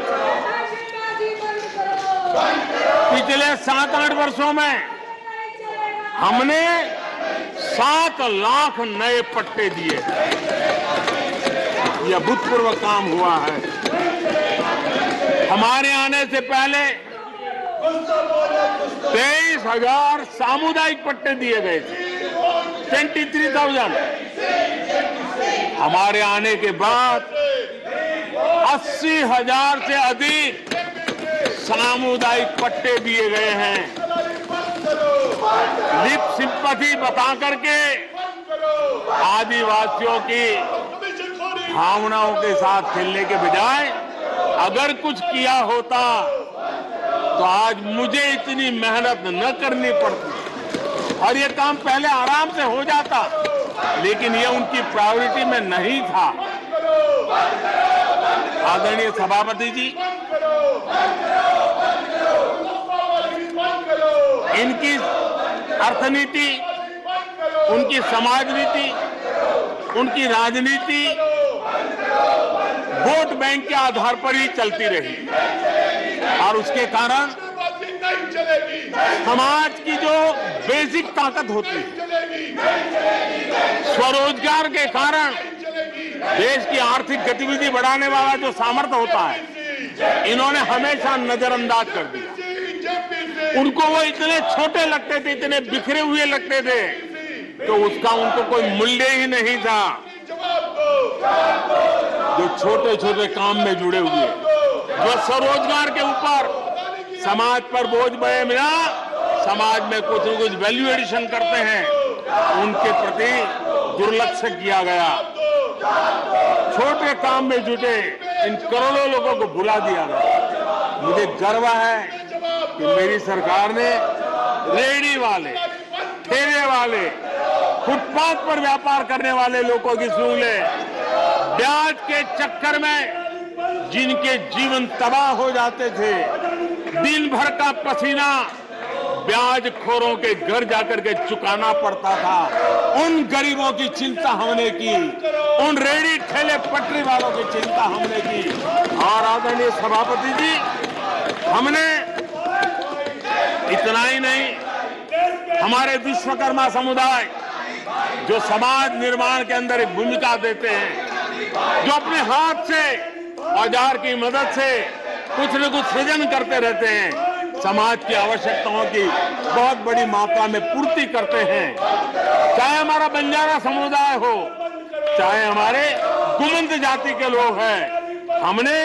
पिछले 7-8 वर्षों में हमने 7 लाख नए पट्टे दिए। यह अभूतपूर्व काम हुआ है। हमारे आने से पहले 23,000 सामुदायिक पट्टे दिए गए थे। 23,000। हमारे आने के बाद 80,000 से अधिक सामुदायिक पट्टे दिए गए हैं। लिप सिंपैथी बता करके आदिवासियों की भावनाओं के साथ खेलने के बजाय अगर कुछ किया होता तो आज मुझे इतनी मेहनत न करनी पड़ती और ये काम पहले आराम से हो जाता, लेकिन ये उनकी प्रायोरिटी में नहीं था। आदरणीय सभापति जी, इनकी अर्थनीति, उनकी समाज नीति, उनकी राजनीति वोट बैंक के आधार पर ही चलती रही और उसके कारण समाज की जो बेसिक ताकत होती है, स्वरोजगार के कारण देश की आर्थिक गतिविधि बढ़ाने वाला जो सामर्थ्य होता है, इन्होंने हमेशा नजरअंदाज कर दिया। उनको वो इतने छोटे लगते थे, इतने बिखरे हुए लगते थे, तो उसका उनको कोई मूल्य ही नहीं था। जो छोटे छोटे काम में जुड़े हुए, जो स्वरोजगार के ऊपर समाज पर बोझ बने बिना समाज में कुछ न कुछ वैल्यू एडिशन करते हैं, उनके प्रति दुर्लक्ष्य किया गया। छोटे काम में जुटे इन करोड़ों लोगों को भुला दिया गया। मुझे गर्व है कि मेरी सरकार ने रेहड़ी वाले, ठेले वाले, फुटपाथ पर व्यापार करने वाले लोगों की सुन ले, ब्याज के चक्कर में जिनके जीवन तबाह हो जाते थे, दिन भर का पसीना ब्याजखोरों के घर जाकर के चुकाना पड़ता था, उन गरीबों की चिंता हमने की, उन रेहड़ी ठेले पटरी वालों की चिंता हमने की। और आदरणीय सभापति जी, हमने इतना ही नहीं, हमारे विश्वकर्मा समुदाय जो समाज निर्माण के अंदर एक भूमिका देते हैं, जो अपने हाथ से औजार की मदद से कुछ न कुछ सृजन करते रहते हैं, समाज की आवश्यकताओं की बहुत बड़ी मात्रा में पूर्ति करते हैं। चाहे हमारा बंजारा समुदाय हो, चाहे हमारे गुमंत जाति के लोग हैं, हमने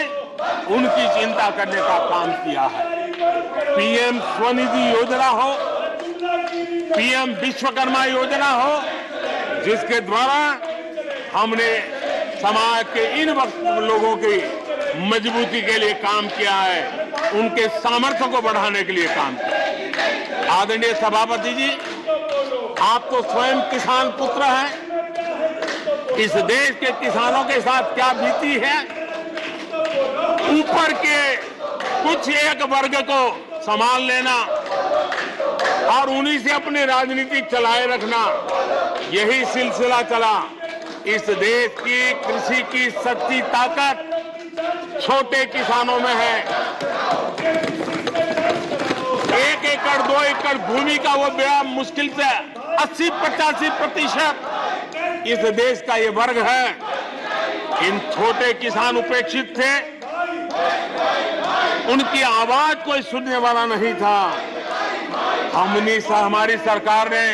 उनकी चिंता करने का काम किया है। पीएम स्वनिधि योजना हो, पीएम विश्वकर्मा योजना हो, जिसके द्वारा हमने समाज के इन लोगों की मजबूती के लिए काम किया है, उनके सामर्थ्य को बढ़ाने के लिए काम किया। आदरणीय सभापति जी, आप तो स्वयं किसान पुत्र हैं। इस देश के किसानों के साथ क्या बीती है, ऊपर के कुछ एक वर्ग को संभाल लेना और उन्हीं से अपनी राजनीति चलाए रखना, यही सिलसिला चला। इस देश की कृषि की सच्ची ताकत छोटे किसानों में है। 1 एकड़ 2 एकड़ भूमि का वो बड़ा मुश्किल से 80-85% इस देश का ये वर्ग है। इन छोटे किसान उपेक्षित थे, उनकी आवाज कोई सुनने वाला नहीं था। हमारी सरकार ने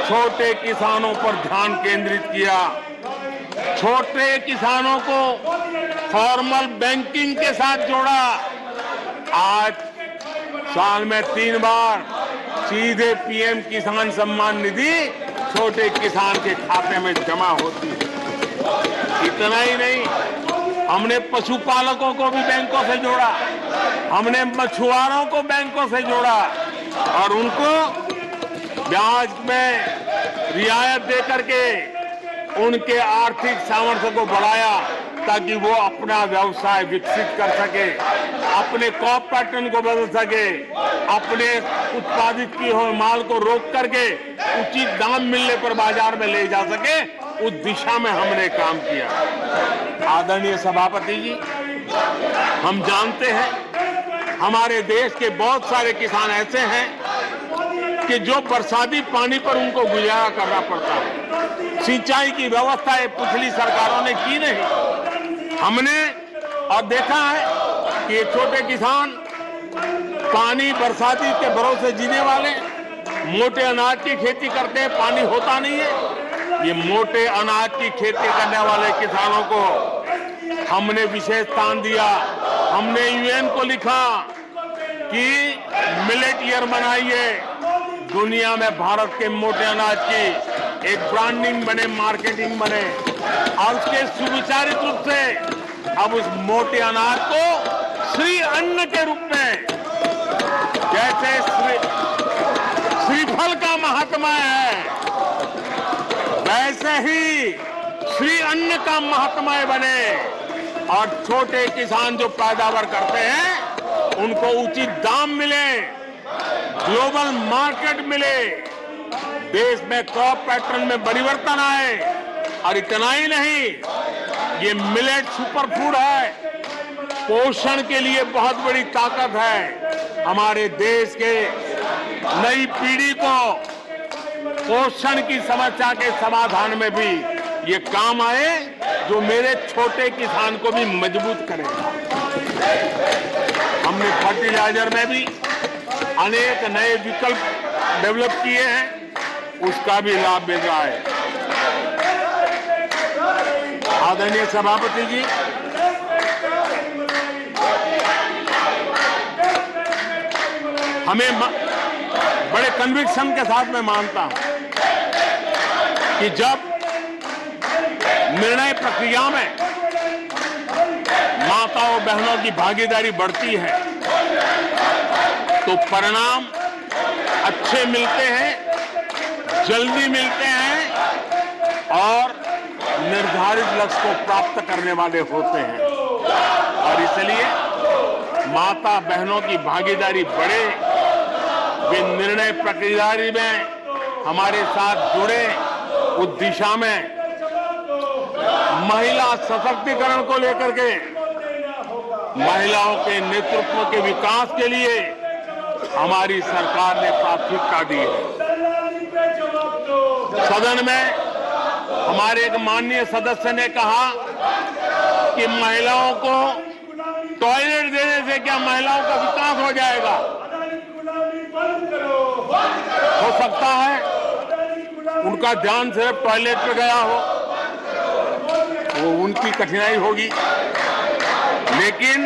छोटे किसानों पर ध्यान केंद्रित किया, छोटे किसानों को फॉर्मल बैंकिंग के साथ जोड़ा। आज साल में 3 बार सीधे पीएम किसान सम्मान निधि छोटे किसान के खाते में जमा होती है। इतना ही नहीं, हमने पशुपालकों को भी बैंकों से जोड़ा, हमने मछुआरों को बैंकों से जोड़ा और उनको ब्याज में रियायत देकर के उनके आर्थिक सामर्थ्य को बढ़ाया, ताकि वो अपना व्यवसाय विकसित कर सके, अपने क्रॉप पैटर्न को बदल सके, अपने उत्पादित किए हुए माल को रोक करके उचित दाम मिलने पर बाजार में ले जा सके, उस दिशा में हमने काम किया। आदरणीय सभापति जी, हम जानते हैं हमारे देश के बहुत सारे किसान ऐसे हैं कि जो बरसाती पानी पर उनको गुजारा करना पड़ता है। सिंचाई की व्यवस्था ये पिछली सरकारों ने की नहीं। हमने और देखा है कि ये छोटे किसान पानी बरसाती के भरोसे जीने वाले, मोटे अनाज की खेती करते हैं, पानी होता नहीं है। ये मोटे अनाज की खेती करने वाले किसानों को हमने विशेष स्थान दिया। हमने यूएन को लिखा कि मिलेट ईयर मनाइए, दुनिया में भारत के मोटे अनाज की एक ब्रांडिंग बने, मार्केटिंग बने, और उसके सुविचारित रूप से अब उस मोटे अनाज को श्री अन्न के रूप में, जैसे श्रीफल का महात्मा है, वैसे ही श्री अन्न का महात्मा बने और छोटे किसान जो पैदावार करते हैं उनको उचित दाम मिले, ग्लोबल मार्केट मिले, देश में क्रॉप पैटर्न में परिवर्तन आए। और इतना ही नहीं, ये मिलेट सुपरफूड है, पोषण के लिए बहुत बड़ी ताकत है। हमारे देश के नई पीढ़ी को पोषण की समस्या के समाधान में भी ये काम आए, जो मेरे छोटे किसान को भी मजबूत करेगा। हमने फर्टिलाइजर में भी अनेक नए विकल्प डेवलप किए हैं, उसका भी लाभ मिल रहा है। आदरणीय सभापति जी, हमें बड़े कन्विक्शन के साथ मैं मानता हूं कि जब निर्णय प्रक्रिया में माताओं बहनों की भागीदारी बढ़ती है तो परिणाम अच्छे मिलते हैं, जल्दी मिलते हैं और निर्धारित लक्ष्य को प्राप्त करने वाले होते हैं। और इसलिए माता बहनों की भागीदारी बढ़े, वे निर्णय प्रक्रिया में हमारे साथ जुड़े, उस दिशा में महिला सशक्तिकरण को लेकर के, महिलाओं के नेतृत्व के विकास के लिए हमारी सरकार ने प्राथमिकता दी है। सदन में हमारे एक माननीय सदस्य ने कहा कि महिलाओं को टॉयलेट देने से क्या महिलाओं का विकास हो जाएगा? हो सकता है उनका ध्यान सिर्फ टॉयलेट पे गया हो, वो उनकी कठिनाई होगी, लेकिन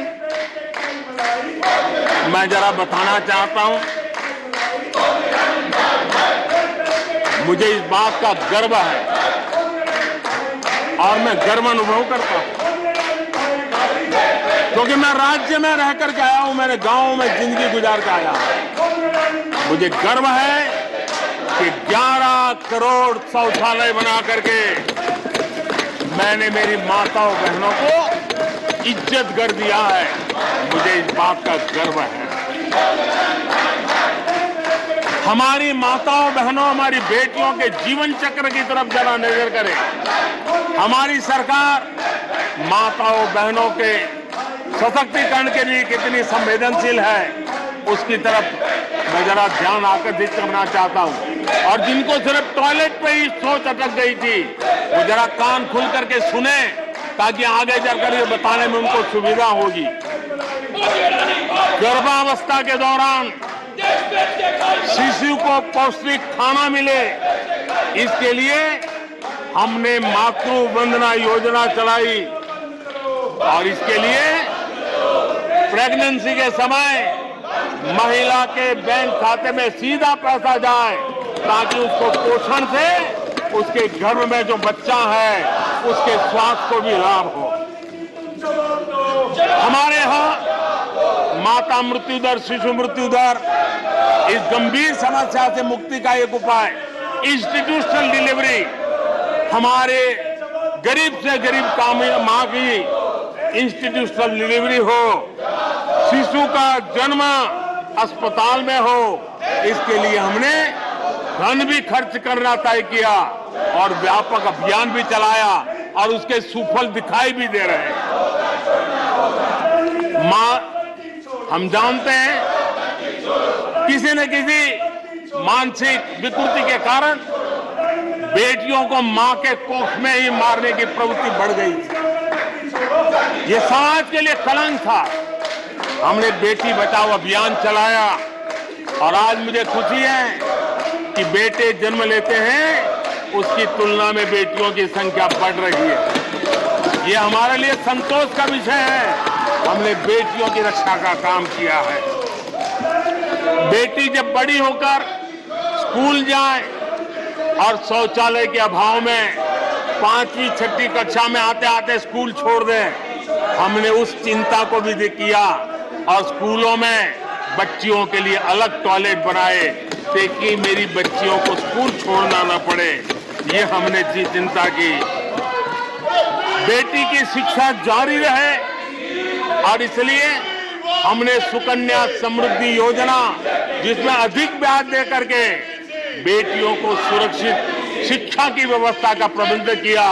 मैं जरा बताना चाहता हूं, मुझे इस बात का गर्व है और मैं गर्व अनुभव करता हूं, क्योंकि मैं राज्य में रहकर के आया हूं, मैंने गांव में जिंदगी गुजार के आया हूं। मुझे गर्व है कि 11 करोड़ शौचालय बना करके मैंने मेरी माताओं बहनों को इज्जत कर दिया है। मुझे इस बात का गर्व है। हमारी माताओं बहनों, हमारी बेटियों के जीवन चक्र की तरफ जरा नजर करें। हमारी सरकार माताओं बहनों के सशक्तिकरण के लिए कितनी संवेदनशील है, उसकी तरफ मैं जरा ध्यान आकर्षित करना चाहता हूं। और जिनको सिर्फ टॉयलेट पे ही सोच अटक गई थी, वो जरा कान खुल करके सुने, ताकि आगे जाकर ये बताने में उनको सुविधा होगी। गर्भावस्था के दौरान शिशु को पौष्टिक खाना मिले, इसके लिए हमने मातृ वंदना योजना चलाई और इसके लिए प्रेगनेंसी के समय महिला के बैंक खाते में सीधा पैसा जाए, ताकि उसको पोषण से उसके गर्भ में जो बच्चा है उसके स्वास्थ्य को भी लाभ हो। हमारे यहाँ माता मृत्यु दर, शिशु मृत्यु दर, इस गंभीर समस्या से मुक्ति का एक उपाय इंस्टीट्यूशनल डिलीवरी, हमारे गरीब से गरीब मां की इंस्टीट्यूशनल डिलीवरी हो, शिशु का जन्म अस्पताल में हो, इसके लिए हमने धन भी खर्च करना तय किया और व्यापक अभियान भी चलाया और उसके सुफल दिखाई भी दे रहे हैं। हम जानते हैं किसी न किसी मानसिक विकृति के कारण बेटियों को मां के कोख में ही मारने की प्रवृत्ति बढ़ गई थी। ये समाज के लिए कलंक था। हमने बेटी बचाओ अभियान चलाया और आज मुझे खुशी है कि बेटे जन्म लेते हैं उसकी तुलना में बेटियों की संख्या बढ़ रही है। ये हमारे लिए संतोष का विषय है। हमने बेटियों की रक्षा का काम किया है। बेटी जब बड़ी होकर स्कूल जाए और शौचालय के अभाव में 5वीं 6ठी कक्षा में आते आते स्कूल छोड़ दें, हमने उस चिंता को भी किया और स्कूलों में बच्चियों के लिए अलग टॉयलेट बनाए ताकि मेरी बच्चियों को स्कूल छोड़ना न पड़े। ये हमने चिंता की। बेटी की शिक्षा जारी रहे और इसलिए हमने सुकन्या समृद्धि योजना, जिसमें अधिक ब्याज दे करके बेटियों को सुरक्षित शिक्षा की व्यवस्था का प्रबंध किया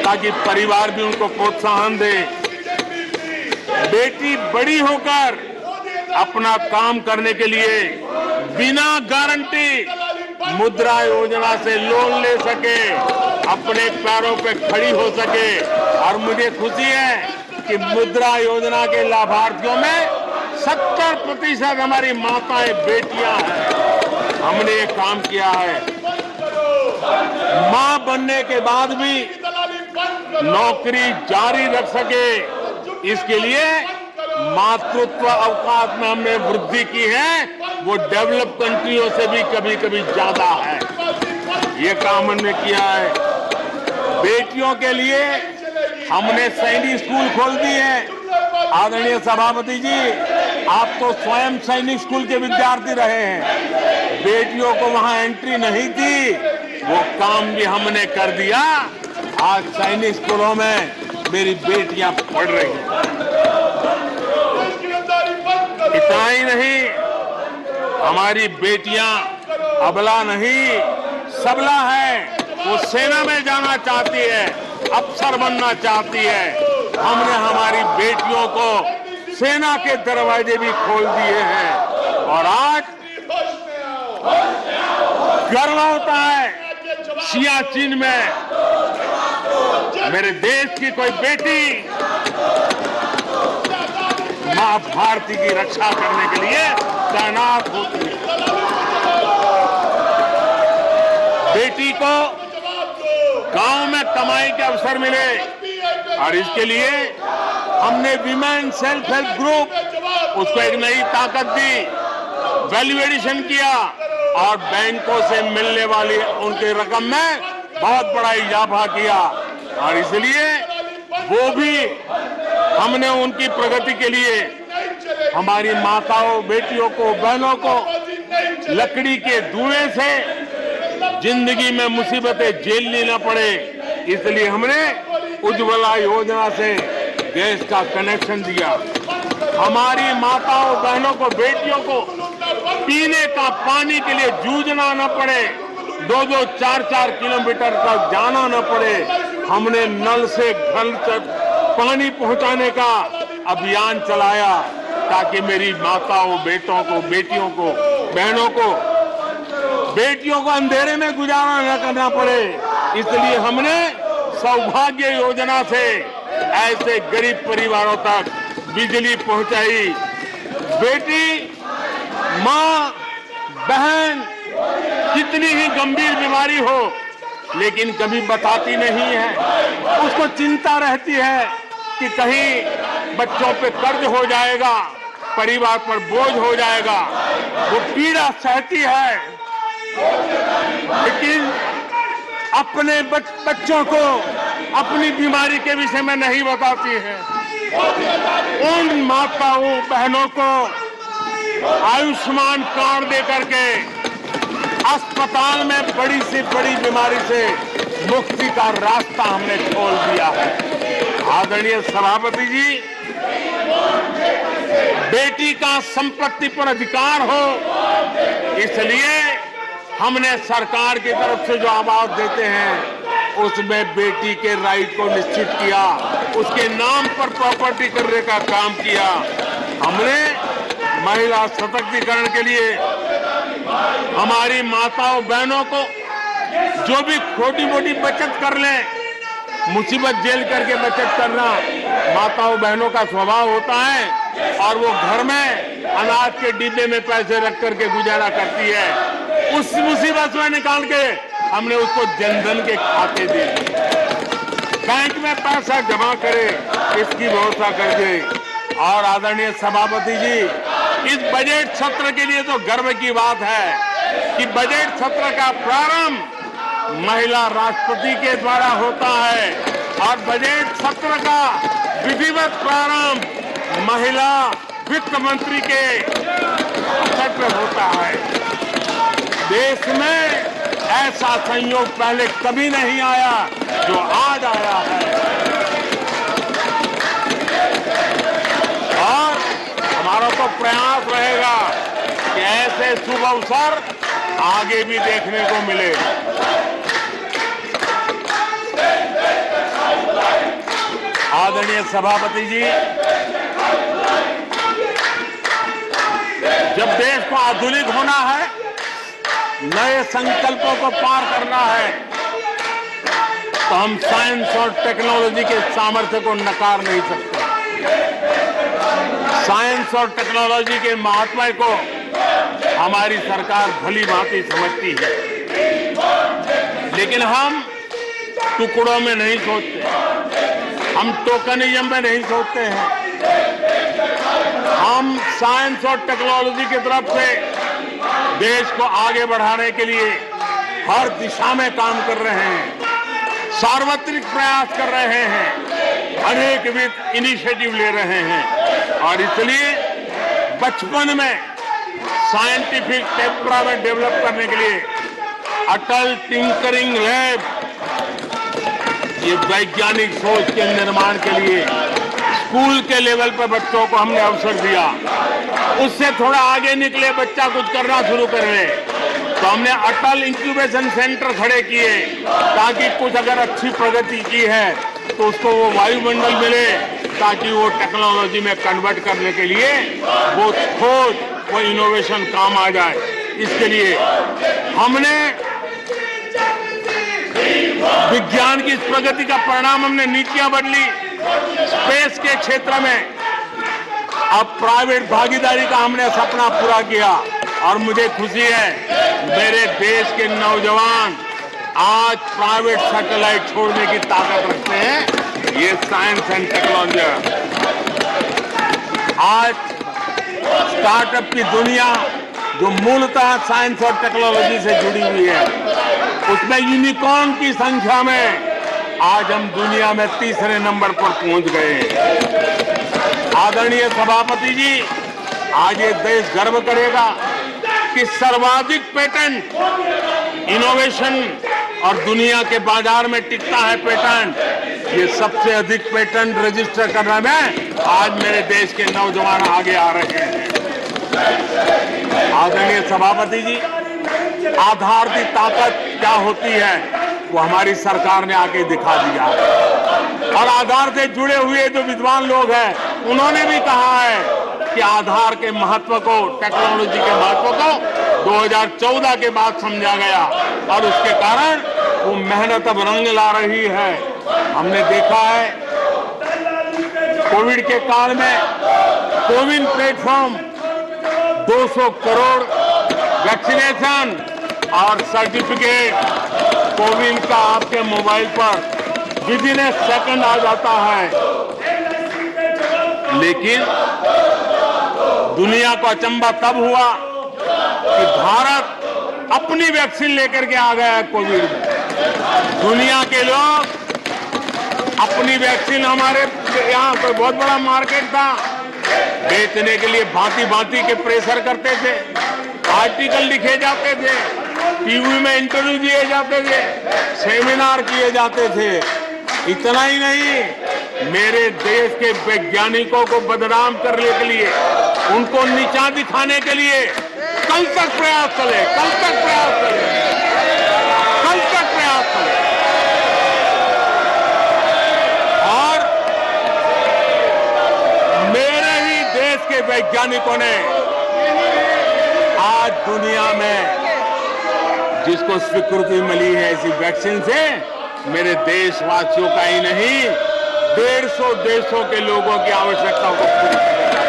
ताकि परिवार भी उनको प्रोत्साहन दे। बेटी बड़ी होकर अपना काम करने के लिए बिना गारंटी मुद्रा योजना से लोन ले सके, अपने पैरों पे खड़ी हो सके। और मुझे खुशी है कि मुद्रा योजना के लाभार्थियों में 70% हमारी माताएं बेटियां हैं। हमने ये काम किया है। मां बनने के बाद भी नौकरी जारी रख सके, इसके लिए मातृत्व अवकाश में हमने वृद्धि की है। वो डेवलप कंट्रियों से भी कभी कभी ज्यादा है। ये काम हमने किया है। बेटियों के लिए हमने सैनिक स्कूल खोल दिए हैं। आदरणीय सभापति जी, आप तो स्वयं सैनिक स्कूल के विद्यार्थी रहे हैं। बेटियों को वहां एंट्री नहीं थी, वो काम भी हमने कर दिया। आज सैनिक स्कूलों में मेरी बेटियां पढ़ रही हैं। इतना ही नहीं, हमारी बेटियां अबला नहीं सबला है। वो सेना में जाना चाहती है, अफसर बनना चाहती है। हमने हमारी बेटियों को सेना के दरवाजे भी खोल दिए हैं और आज गर्व होता है सियाचिन में मेरे देश की कोई बेटी मां भारती की रक्षा करने के लिए तैनात होती है। बेटी को गांव में कमाई के अवसर मिले और इसके लिए हमने विमेन सेल्फ हेल्प ग्रुप, उसको एक नई ताकत दी, वैल्यू एडिशन किया और बैंकों से मिलने वाली उनकी रकम में बहुत बड़ा इजाफा किया। और इसलिए वो भी हमने उनकी प्रगति के लिए हमारी माताओं, बेटियों को, बहनों को लकड़ी के धुएं से जिंदगी में मुसीबतें झेलनी न पड़े, इसलिए हमने उज्ज्वला योजना से गैस का कनेक्शन दिया। हमारी माताओं, बहनों को, बेटियों को पीने का पानी के लिए जूझना न पड़े, 2-2, 4-4 किलोमीटर तक जाना न पड़े। हमने नल से घर तक पानी पहुंचाने का अभियान चलाया ताकि मेरी माताओं, बेटों को, बेटियों को, बहनों को, बेटियों को अंधेरे में गुजारा न करना पड़े। इसलिए हमने सौभाग्य योजना से ऐसे गरीब परिवारों तक बिजली पहुंचाई। बेटी, मां, बहन कितनी ही गंभीर बीमारी हो लेकिन कभी बताती नहीं है। उसको चिंता रहती है कि कहीं बच्चों पे कर्ज हो जाएगा, परिवार पर बोझ हो जाएगा। वो पीड़ा सहती है लेकिन अपने बच्चों को अपनी बीमारी के विषय में नहीं बताती है। उन माताओं, बहनों को आयुष्मान कार्ड दे करके अस्पताल में बड़ी से बड़ी बीमारी से मुक्ति का रास्ता हमने खोल दिया है। आदरणीय सभापति जी, बेटी का संपत्ति पर अधिकार हो, इसलिए हमने सरकार की तरफ से जो आवाज देते हैं उसमें बेटी के राइट को निश्चित किया, उसके नाम पर प्रॉपर्टी करने का काम किया। हमने महिला सशक्तिकरण के लिए हमारी माताओं, बहनों को जो भी छोटी मोटी बचत कर लें, मुसीबत झेल करके बचत करना माताओं, बहनों का स्वभाव होता है और वो घर में अनाज के डिब्बे में पैसे रख करके गुजारा करती है, उस मुसीबत में निकाल के हमने उसको जनधन के खाते दे दिए। बैंक में पैसा जमा करे, इसकी व्यवस्था कर दे। और आदरणीय सभापति जी, इस बजट सत्र के लिए तो गर्व की बात है कि बजट सत्र का प्रारंभ महिला राष्ट्रपति के द्वारा होता है और बजट सत्र का विधिवत प्रारंभ महिला वित्त मंत्री के अवसर पर होता है। देश में ऐसा संयोग पहले कभी नहीं आया जो आज आया है और हमारा तो प्रयास रहेगा कि ऐसे शुभ अवसर आगे भी देखने को मिले। आदरणीय सभापति जी, जब देश को आधुनिक होना है, नए संकल्पों को पार करना है, तो हम साइंस और टेक्नोलॉजी के सामर्थ्य को नकार नहीं सकते। साइंस और टेक्नोलॉजी के महात्म्य को हमारी सरकार भली भांति समझती है, लेकिन हम टुकड़ों में नहीं सोचते, हम टोकनिज्म में नहीं सोचते हैं। हम साइंस और टेक्नोलॉजी की तरफ से देश को आगे बढ़ाने के लिए हर दिशा में काम कर रहे हैं, सार्वत्रिक प्रयास कर रहे हैं, अनेकविध इनिशिएटिव ले रहे हैं और इसलिए बचपन में साइंटिफिक टेम्परामेंट डेवलप करने के लिए अटल टिंकरिंग लैब, ये वैज्ञानिक सोच के निर्माण के लिए स्कूल के लेवल पर बच्चों को हमने अवसर दिया। उससे थोड़ा आगे निकले, बच्चा कुछ करना शुरू करे तो हमने अटल इंक्यूबेशन सेंटर खड़े किए ताकि कुछ अगर अच्छी प्रगति की है तो उसको वो वायुमंडल मिले, ताकि वो टेक्नोलॉजी में कन्वर्ट करने के लिए वो खोज, वो इनोवेशन काम आ जाए। इसके लिए हमने विज्ञान की इस प्रगति का परिणाम हमने नीतियां बदली। स्पेस के क्षेत्र में अब प्राइवेट भागीदारी का हमने सपना पूरा किया और मुझे खुशी है मेरे देश के नौजवान आज प्राइवेट सैटेलाइट छोड़ने की ताकत रखते हैं। ये साइंस एंड टेक्नोलॉजी, आज स्टार्टअप की दुनिया जो मूलतः साइंस और टेक्नोलॉजी से जुड़ी हुई है, उसमें यूनिकॉर्न की संख्या में आज हम दुनिया में तीसरे नंबर पर पहुंच गए हैं। आदरणीय सभापति जी, आज ये देश गर्व करेगा कि सर्वाधिक पेटेंट इनोवेशन और दुनिया के बाजार में टिकता है पेटेंट, ये सबसे अधिक पेटेंट रजिस्टर करने में आज मेरे देश के नौजवान आगे आ रहे हैं। आदरणीय सभापति जी, आधार की ताकत क्या होती है वो हमारी सरकार ने आके दिखा दिया और आधार से जुड़े हुए जो विद्वान लोग हैं उन्होंने भी कहा है कि आधार के महत्व को, टेक्नोलॉजी के महत्व को 2014 के बाद समझा गया और उसके कारण वो मेहनत अब रंग ला रही है। हमने देखा है कोविड के काल में कोविन प्लेटफॉर्म 200 करोड़ वैक्सीनेशन और सर्टिफिकेट कोविन का आपके मोबाइल पर विदिन ए सेकंड आ जाता है, लेकिन दुनिया को अचंभा तब हुआ कि भारत अपनी वैक्सीन लेकर के आ गया है कोविड में। दुनिया के लोग अपनी वैक्सीन, हमारे यहाँ पर बहुत बड़ा मार्केट था, बेचने के लिए भांति भांति के प्रेशर करते थे, आर्टिकल लिखे जाते थे, टीवी में इंटरव्यू दिए जाते थे, सेमिनार किए जाते थे। इतना ही नहीं, मेरे देश के वैज्ञानिकों को बदनाम करने के लिए, उनको नीचा दिखाने के लिए कल तक प्रयास चले, कल तक प्रयास चले, कल तक प्रयास चले। और मेरे ही देश के वैज्ञानिकों ने आज दुनिया में जिसको स्वीकृति मिली है इसी वैक्सीन से, मेरे देशवासियों का ही नहीं 150 देशों के लोगों की आवश्यकताओं को पूरी करने का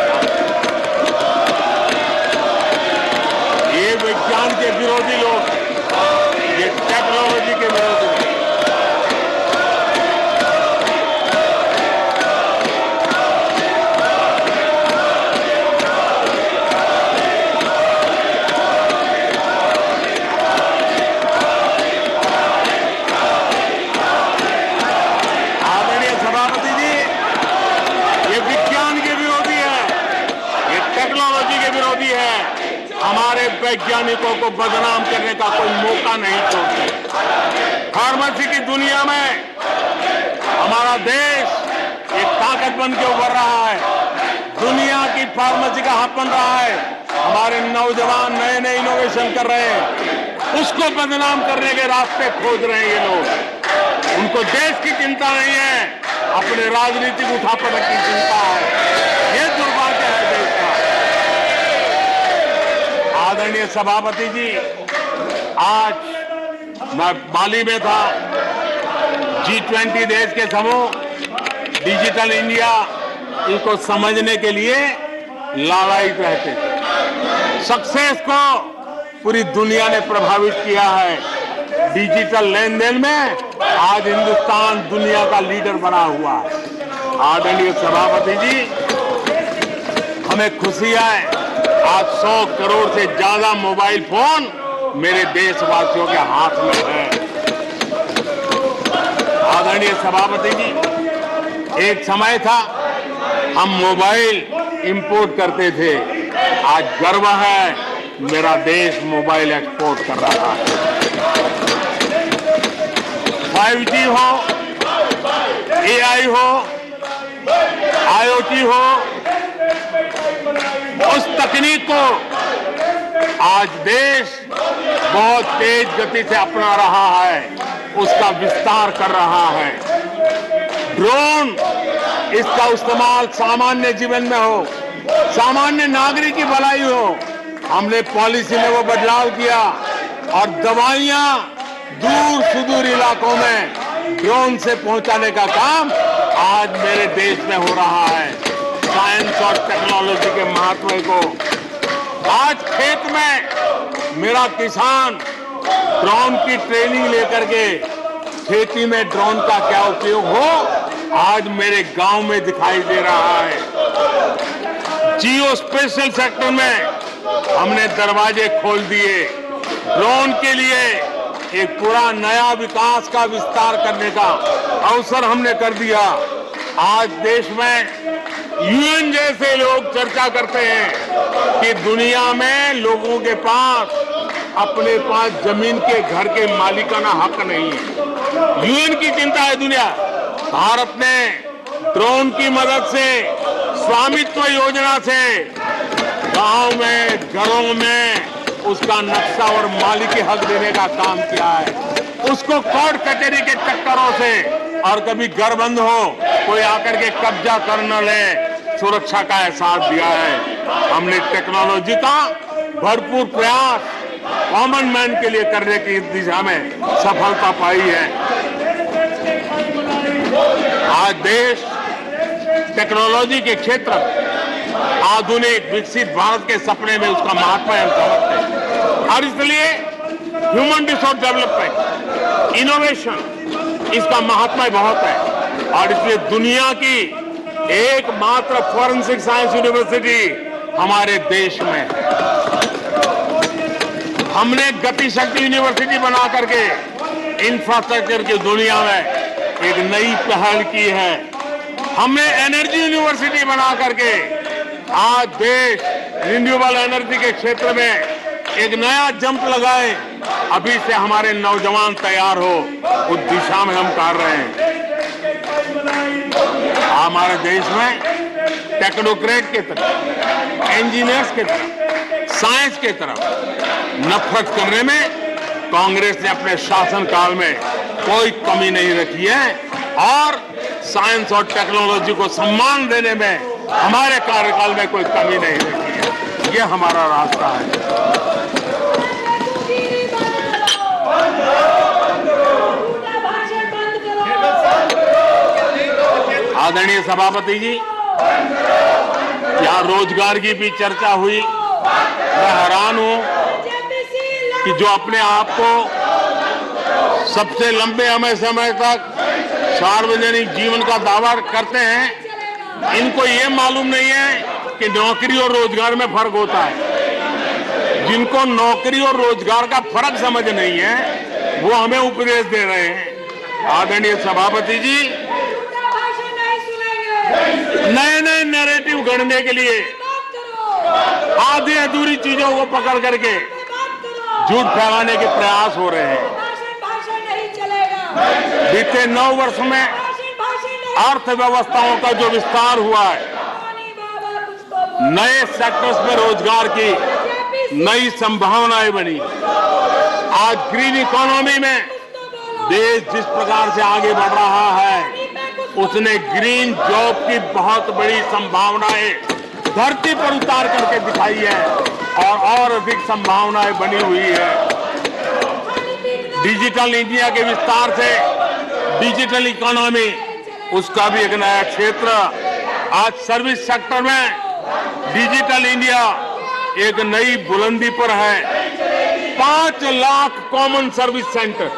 के विरोधी लोग, ये टेक्नोलॉजी के विरोधी हैं। आदरणीय सभापति जी, ये विज्ञान के विरोधी है, ये टेक्नोलॉजी के विरोधी है। हमारे वैज्ञानिकों को बदनाम करने का कोई मौका नहीं छोड़ते। फार्मेसी की दुनिया में हमारा देश एक ताकत बन के उभर रहा है। दुनिया की फार्मेसी का हब बन रहा है। हमारे नौजवान नए नए इनोवेशन कर रहे हैं, उसको बदनाम करने के रास्ते खोज रहे हैं ये लोग। उनको देश की चिंता नहीं है, अपने राजनीतिक उठापटक की चिंता है। ये दुर्भाग्य है देश का। आदरणीय सभापति जी, आज मैं बाली में था। G20 देश के समूह डिजिटल इंडिया इनको समझने के लिए लालायित रहते थे। सक्सेस को पूरी दुनिया ने प्रभावित किया है। डिजिटल लेन देन में आज हिंदुस्तान दुनिया का लीडर बना हुआ है। आदरणीय सभापति जी, हमें खुशी है आज 100 करोड़ से ज्यादा मोबाइल फोन मेरे देशवासियों के हाथ में है। आदरणीय सभापति जी, एक समय था हम मोबाइल इंपोर्ट करते थे। आज गर्व है मेरा देश मोबाइल एक्सपोर्ट कर रहा है। 5G हो, AI हो, IoT हो, उस तकनीक को आज देश बहुत तेज गति से अपना रहा है, उसका विस्तार कर रहा है। ड्रोन, इसका इस्तेमाल सामान्य जीवन में हो, सामान्य नागरिक की भलाई हो। हमने पॉलिसी में वो बदलाव किया और दवाइयां दूर सुदूर इलाकों में ड्रोन से पहुंचाने का काम आज मेरे देश में हो रहा है। साइंस और टेक्नोलॉजी के महत्व को आज खेत में मेरा किसान ड्रोन की ट्रेनिंग लेकर के खेती में ड्रोन का क्या उपयोग हो, आज मेरे गांव में दिखाई दे रहा है। जियो स्पेशल सेक्टर में हमने दरवाजे खोल दिए। ड्रोन के लिए एक पूरा नया विकास का विस्तार करने का अवसर हमने कर दिया। आज देश में यूएन जैसे लोग चर्चा करते हैं कि दुनिया में लोगों के पास अपने पास जमीन के घर के मालिकाना हक नहीं है। यूएन की चिंता है दुनिया। भारत ने ड्रोन की मदद से, स्वामित्व योजना से गांव में, घरों में उसका नक्शा और मालिकी हक देने का काम किया है। उसको कोर्ट कचहरी के चक्करों से और कभी घर बंद हो, कोई आकर के कब्जा कर न ले, सुरक्षा का एहसास दिया है। हमने टेक्नोलॉजी का भरपूर प्रयास कॉमन मैन के लिए करने की दिशा में सफलता पाई है। आज देश टेक्नोलॉजी के क्षेत्र में आधुनिक विकसित भारत के सपने में उसका महत्व हम समझते हैं और इसलिए ह्यूमन रिसोर्स डेवलपमेंट, इनोवेशन, इसका महत्व बहुत है। और इसलिए दुनिया की एकमात्र फॉरेंसिक साइंस यूनिवर्सिटी हमारे देश में है। हमने गति शक्ति यूनिवर्सिटी बना करके इंफ्रास्ट्रक्चर की दुनिया में एक नई पहल की है। हमने एनर्जी यूनिवर्सिटी बना करके आज देश रिन्यूएबल एनर्जी के क्षेत्र में एक नया जंप लगाए। अभी से हमारे नौजवान तैयार हो, उस दिशा में हम कर रहे हैं। हमारे देश में टेक्नोक्रेट के तरफ, इंजीनियर्स के तरफ, साइंस के तरफ नफरत करने में कांग्रेस ने अपने शासनकाल में कोई कमी नहीं रखी है और साइंस और टेक्नोलॉजी को सम्मान देने में हमारे कार्यकाल में कोई कमी नहीं रखी है। ये हमारा रास्ता है। आदरणीय सभापति जी, यहाँ रोजगार की भी चर्चा हुई। मैं हैरान हूँ कि जो अपने आप को सबसे लंबे समय तक सार्वजनिक जीवन का दावा करते हैं, इनको ये मालूम नहीं है कि नौकरी और रोजगार में फर्क होता है। जिनको नौकरी और रोजगार का फर्क समझ नहीं है, वो हमें उपदेश दे रहे हैं। आदरणीय सभापति जी, नए नए नैरेटिव गढ़ने के लिए आधी अधूरी चीजों को पकड़ करके झूठ फैलाने के प्रयास हो रहे हैं। बीते 9 वर्ष में अर्थव्यवस्थाओं का जो विस्तार हुआ है, नए सेक्टर्स में रोजगार की नई संभावनाएं बनी। आज ग्रीन इकोनॉमी में देश जिस प्रकार से आगे बढ़ रहा है, उसने ग्रीन जॉब की बहुत बड़ी संभावनाएं धरती पर उतार करके दिखाई है और अधिक संभावनाएं बनी हुई है। डिजिटल इंडिया के विस्तार से डिजिटल इकोनॉमी, उसका भी एक नया क्षेत्र। आज सर्विस सेक्टर में डिजिटल इंडिया एक नई बुलंदी पर है। 5 लाख कॉमन सर्विस सेंटर,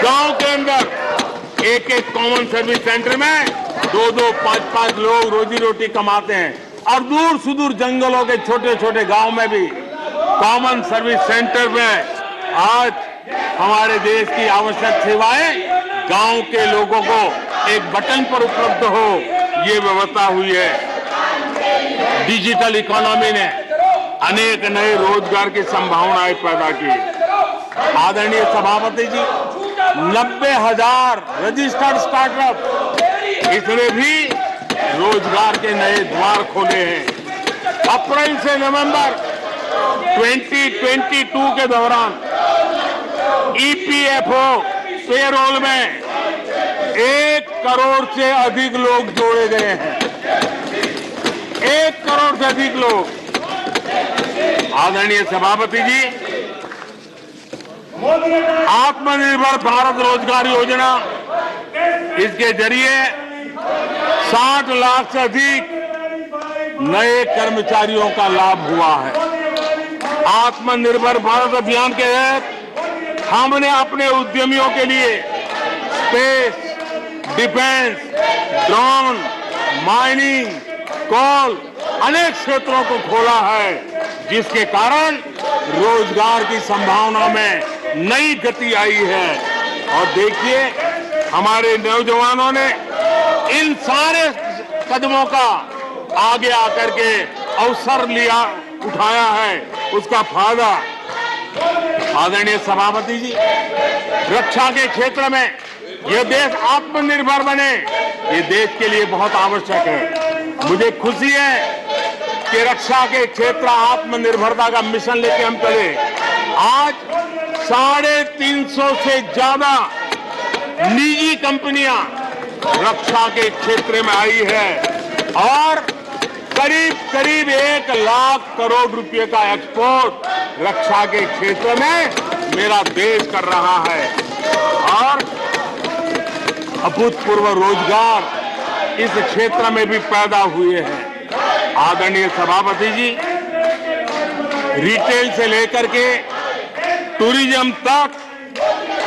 गांव के अंदर एक कॉमन सर्विस सेंटर में 2-2, 5-5 लोग रोजी रोटी कमाते हैं। और दूर सुदूर जंगलों के छोटे छोटे गांव में भी कॉमन सर्विस सेंटर में आज हमारे देश की आवश्यक सेवाएं गांव के लोगों को एक बटन पर उपलब्ध हो, ये व्यवस्था हुई है। डिजिटल इकोनॉमी ने अनेक नए रोजगार की संभावनाएं पैदा की। आदरणीय सभापति जी, 90,000 रजिस्टर्ड स्टार्टअप, इसने भी रोजगार के नए द्वार खोले हैं। अप्रैल से नवंबर 2022 के दौरान ईपीएफओ पेरोल में 1 करोड़ से अधिक लोग जोड़े गए हैं। 1 करोड़ से अधिक लोग। आदरणीय सभापति जी, आत्मनिर्भर भारत रोजगार योजना, इसके जरिए 60 लाख से अधिक नए कर्मचारियों का लाभ हुआ है। आत्मनिर्भर भारत अभियान के तहत हमने अपने उद्यमियों के लिए स्पेस, डिफेंस, ड्रोन, माइनिंग, कोल, अनेक क्षेत्रों को खोला है, जिसके कारण रोजगार की संभावना में नई गति आई है। और देखिए, हमारे नौजवानों ने इन सारे कदमों का आगे आकर के अवसर लिया, उठाया है, उसका फायदा। आदरणीय सभापति जी, रक्षा के क्षेत्र में यह देश आत्मनिर्भर बने, ये देश के लिए बहुत आवश्यक है। मुझे खुशी है कि रक्षा के क्षेत्र आत्मनिर्भरता का मिशन लेके हम चले। आज 350 से ज्यादा निजी कंपनियां रक्षा के क्षेत्र में आई है और करीब 1 लाख करोड़ रुपए का एक्सपोर्ट रक्षा के क्षेत्र में मेरा देश कर रहा है। और अभूतपूर्व रोजगार इस क्षेत्र में भी पैदा हुए हैं। आदरणीय सभापति जी, रिटेल से लेकर के टूरिज्म तक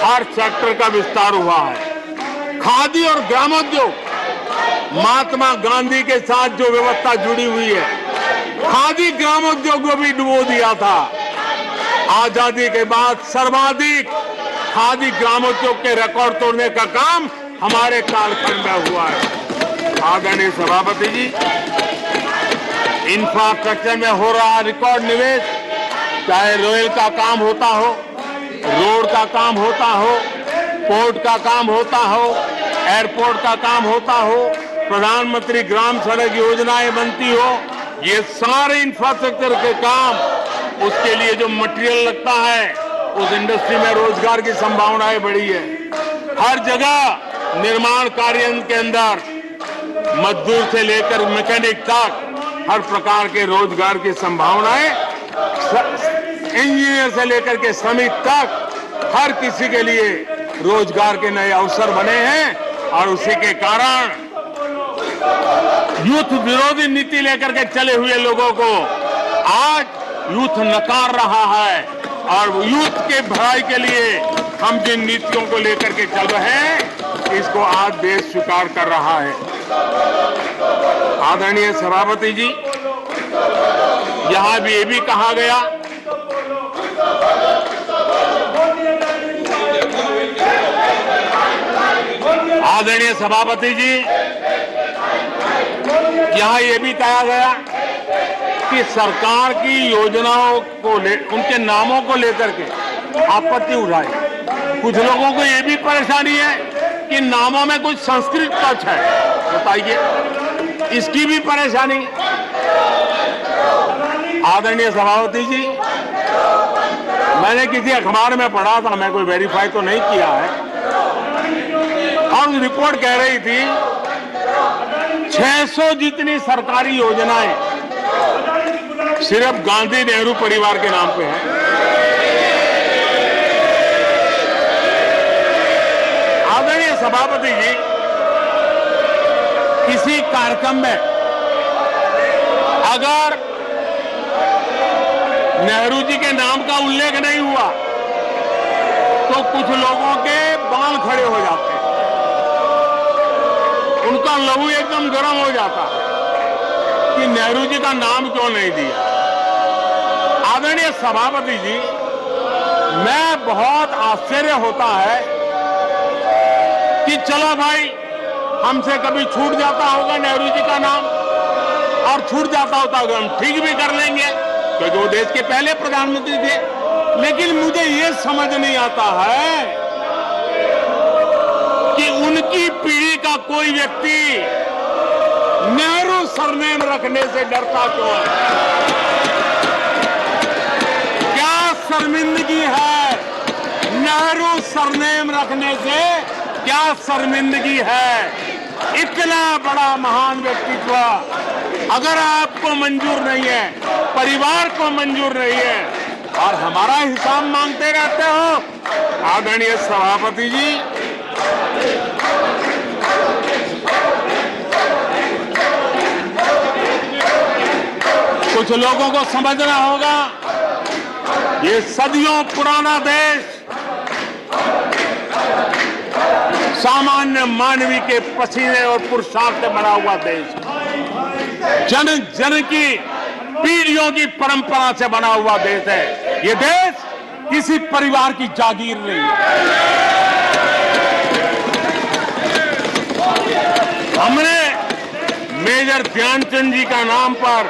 हर सेक्टर का विस्तार हुआ है। खादी और ग्रामोद्योग, महात्मा गांधी के साथ जो व्यवस्था जुड़ी हुई है, खादी ग्रामोद्योग को भी डुबो दिया था। आजादी के बाद सर्वाधिक खादी ग्रामोद्योग के रिकॉर्ड तोड़ने का काम हमारे कालखंड में हुआ है। आदरणीय सभापति जी, इंफ्रास्ट्रक्चर में हो रहा रिकॉर्ड निवेश, चाहे रेल का काम होता हो, रोड का काम होता हो, पोर्ट का काम होता हो, एयरपोर्ट का काम होता हो, प्रधानमंत्री ग्राम सड़क योजनाएं बनती हो, ये सारे इंफ्रास्ट्रक्चर के काम, उसके लिए जो मटेरियल लगता है, उस इंडस्ट्री में रोजगार की संभावनाएं बढ़ी है। हर जगह निर्माण कार्य के अंदर मजदूर से लेकर मैकेनिक तक हर प्रकार के रोजगार की संभावनाएं, इंजीनियर से लेकर के श्रमिक तक हर किसी के लिए रोजगार के नए अवसर बने हैं। और उसी के कारण यूथ विरोधी नीति लेकर के चले हुए लोगों को आज यूथ नकार रहा है। और यूथ के भलाई के लिए हम जिन नीतियों को लेकर के चल रहे हैं, इसको आज देश स्वीकार कर रहा है। आदरणीय सभापति जी, यहां भी ये भी कहा गया आदरणीय सभापति जी, यहां ये भी कहा गया कि सरकार की योजनाओं को उनके नामों को लेकर के आपत्ति उठाई। कुछ लोगों को ये भी परेशानी है कि नामों में कुछ संस्कृत टच है। बताइए, इसकी भी परेशानी। आदरणीय सभापति जी, मैंने किसी अखबार में पढ़ा था, मैं कोई वेरीफाई तो नहीं किया है, और रिपोर्ट कह रही थी 600 जितनी सरकारी योजनाएं सिर्फ गांधी नेहरू परिवार के नाम पे है। आदरणीय सभापति जी, किसी कार्यक्रम में अगर नेहरू जी के नाम का उल्लेख नहीं हुआ तो कुछ लोगों के बाल खड़े हो जाते हैं, उनका लहू एकदम गर्म हो जाता कि नेहरू जी का नाम क्यों नहीं दिया। आदरणीय सभापति जी, मैं बहुत आश्चर्य होता है कि चलो भाई, हमसे कभी छूट जाता होगा नेहरू जी का नाम, और छूट जाता होता होगा हम ठीक भी कर लेंगे क्योंकि वो देश के पहले प्रधानमंत्री थे। लेकिन मुझे ये समझ नहीं आता है कि उनकी पीढ़ी का कोई व्यक्ति नेहरू सरनेम रखने से डरता क्यों है। क्या शर्मिंदगी है नेहरू सरनेम रखने से? क्या शर्मिंदगी है? इतना बड़ा महान व्यक्तित्व अगर आपको मंजूर नहीं है, परिवार को मंजूर नहीं है, और हमारा हिसाब मांगते रहते हो। आदरणीय सभापति जी, कुछ लोगों को समझना होगा, ये सदियों पुराना देश सामान्य मानवी के पसीने और पुरुषार्थ से बना हुआ देश, जन जन की पीढ़ियों की परंपरा से बना हुआ देश है। ये देश किसी परिवार की जागीर नहीं है। हमने मेजर ध्यानचंद जी का नाम पर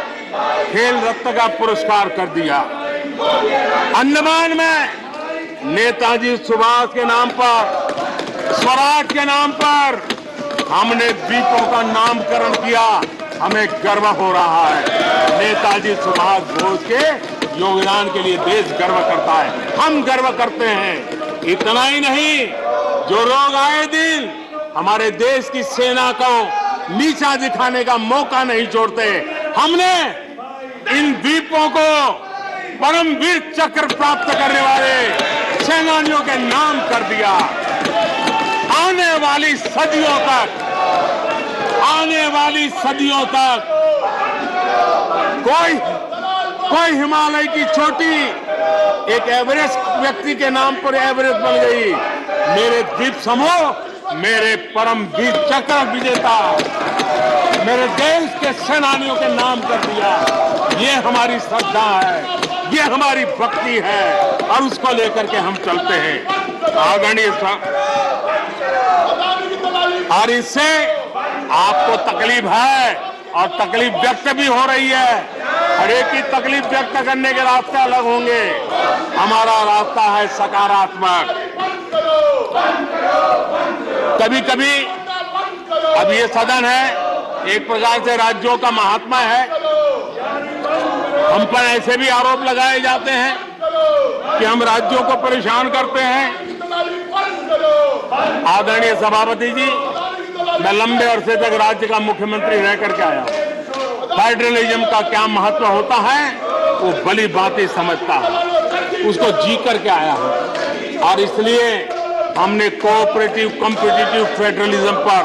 खेल रत्न का पुरस्कार कर दिया। अंडमान में नेताजी सुभाष के नाम पर, स्वराज के नाम पर हमने द्वीपों का नामकरण किया। हमें गर्व हो रहा है। नेताजी सुभाष बोस के योगदान के लिए देश गर्व करता है, हम गर्व करते हैं। इतना ही नहीं, जो लोग आए दिन हमारे देश की सेना को नीचा दिखाने का मौका नहीं छोड़ते, हमने इन द्वीपों को परमवीर चक्र प्राप्त करने वाले सेनानियों के नाम कर दिया। आने वाली सदियों तक कोई हिमालय की चोटी एक एवरेस्ट व्यक्ति के नाम पर एवरेस्ट बन गई। मेरे द्वीप समूह मेरे परम वीर चक्र विजेता मेरे देश के सेनानियों के नाम कर दिया। ये हमारी श्रद्धा है, ये हमारी भक्ति है, और उसको लेकर के हम चलते हैं। आदरणीय और इससे आपको तकलीफ है और तकलीफ व्यक्त भी हो रही है। हर एक की तकलीफ व्यक्त करने के रास्ते अलग होंगे। हमारा रास्ता है सकारात्मक। कभी कभी अब ये सदन है, एक प्रकार से राज्यों का महात्मा है, हम पर ऐसे भी आरोप लगाए जाते हैं कि हम राज्यों को परेशान करते हैं। आदरणीय सभापति जी, मैं लंबे अरसे तक राज्य का मुख्यमंत्री रह करके आया। फेडरलिज्म का क्या महत्व होता है वो भली भांति समझता है, उसको जी करके आया हूं, और इसलिए हमने कोऑपरेटिव कॉम्पिटिटिव फेडरलिज्म पर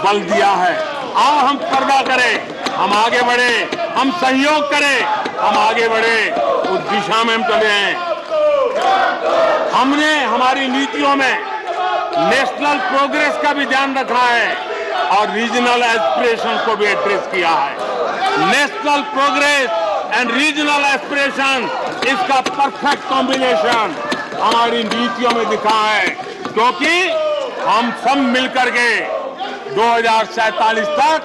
बल दिया है। आओ हम पर्दा करें, हम आगे बढ़े, हम सहयोग करें, हम आगे बढ़े, उस दिशा में हम चले हैं। हमने हमारी नीतियों में नेशनल प्रोग्रेस का भी ध्यान रखा है और रीजनल एस्पिरेशन को भी एड्रेस किया है। National progress and regional aspiration, इसका परफेक्ट कॉम्बिनेशन हमारी नीतियों में दिखा है, क्योंकि हम सब मिलकर के 2047 तक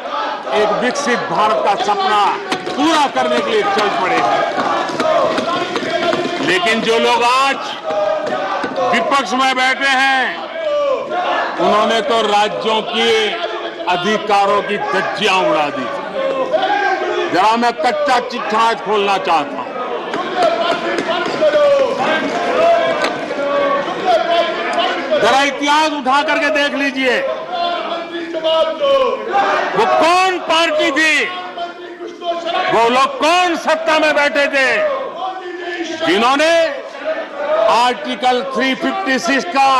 एक विकसित भारत का सपना पूरा करने के लिए चल पड़े हैं। लेकिन जो लोग आज विपक्ष में बैठे हैं, उन्होंने तो राज्यों के अधिकारों की धज्जियां उड़ा दी। जरा मैं कच्चा चिट्ठा आज खोलना चाहता हूं। जरा इतिहास उठा करके देख लीजिए, वो कौन पार्टी थी, वो लोग कौन सत्ता में बैठे थे जिन्होंने आर्टिकल 356 का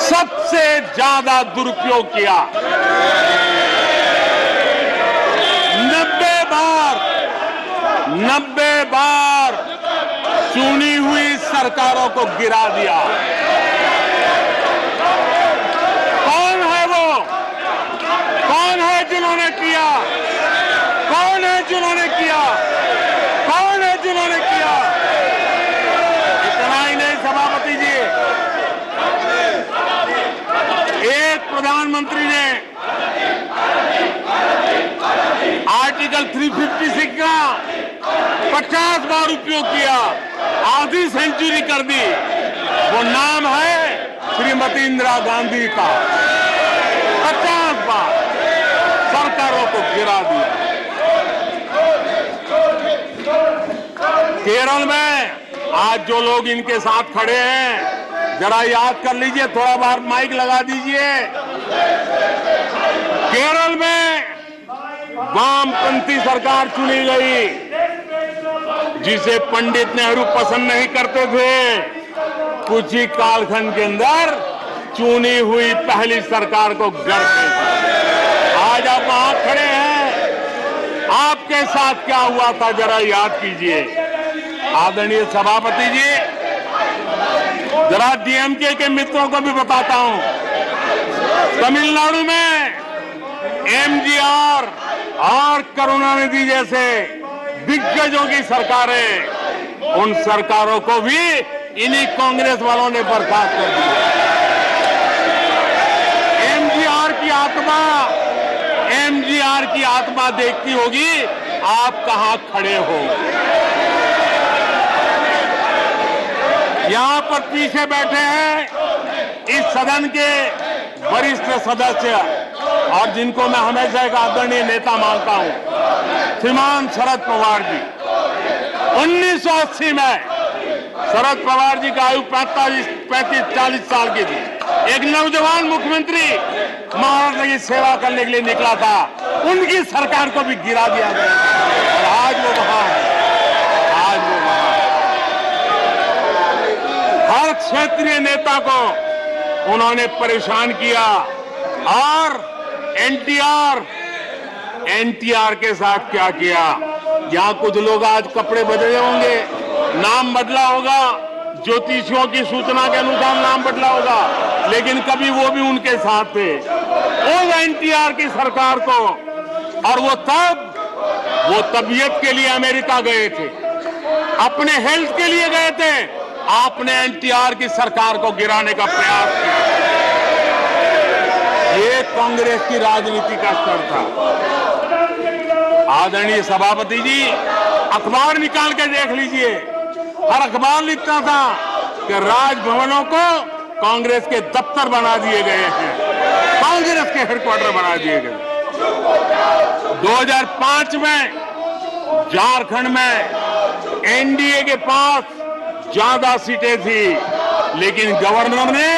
सबसे ज्यादा दुरुपयोग किया। 90 बार चुनी हुई सरकारों को गिरा दिया। कौन है वो? कौन है जिन्होंने किया? कौन है जिन्होंने किया? कौन है जिन्होंने किया? इतना ही नहीं सभापति जी, एक प्रधानमंत्री ने आर्टिकल 356 का 50 बार उपयोग किया, आधी सेंचुरी कर दी। वो नाम है श्रीमती इंदिरा गांधी का। 50 बार सरकारों को गिरा दिया। केरल में आज जो लोग इनके साथ खड़े हैं, जरा याद कर लीजिए, थोड़ा बार माइक लगा दीजिए। केरल में वामपंथी सरकार चुनी गई, जिसे पंडित नेहरू पसंद नहीं करते थे। कुछ ही कालखंड के अंदर चुनी हुई पहली सरकार को गिराते थे। आज आप वहां खड़े हैं, आपके साथ क्या हुआ था जरा याद कीजिए। आदरणीय सभापति जी, जरा डीएमके के मित्रों को भी बताता हूं, तमिलनाडु में एमजीआर और करुणानिधि जैसे दिग्गजों की सरकारें, उन सरकारों को भी इन्हीं कांग्रेस वालों ने बर्खास्त कर दिया। एमजीआर की आत्मा देखती होगी आप कहां खड़े हो। यहां पर पीछे बैठे हैं इस सदन के वरिष्ठ सदस्य, और जिनको मैं हमेशा एक आदरणीय नेता मानता हूं, श्रीमान शरद पवार जी। 1980 में शरद पवार जी का आयु 35-40 साल की थी। एक नौजवान मुख्यमंत्री महाराष्ट्र की सेवा करने के लिए निकला था, उनकी सरकार को भी गिरा दिया गया और आज वो वहां है। आज वो वहां हर क्षेत्रीय नेता को उन्होंने परेशान किया। और एनटीआर के साथ क्या किया? यहां कुछ लोग आज कपड़े बदले होंगे, नाम बदला होगा, ज्योतिषियों की सूचना के अनुसार नाम बदला होगा, लेकिन कभी वो भी उनके साथ थे। उस एनटीआर की सरकार को, और वो तबीयत के लिए अमेरिका गए थे, अपने हेल्थ के लिए गए थे। आपने एनटीआर की सरकार को गिराने का प्रयास किया। ये कांग्रेस की राजनीति का स्तर था। आदरणीय सभापति जी, अखबार निकाल के देख लीजिए, हर अखबार लिखता था कि राजभवनों को कांग्रेस के दफ्तर बना दिए गए हैं, कांग्रेस के हेडक्वार्टर बना दिए गए। 2005 में झारखंड में एनडीए के पास ज्यादा सीटें थी, लेकिन गवर्नर ने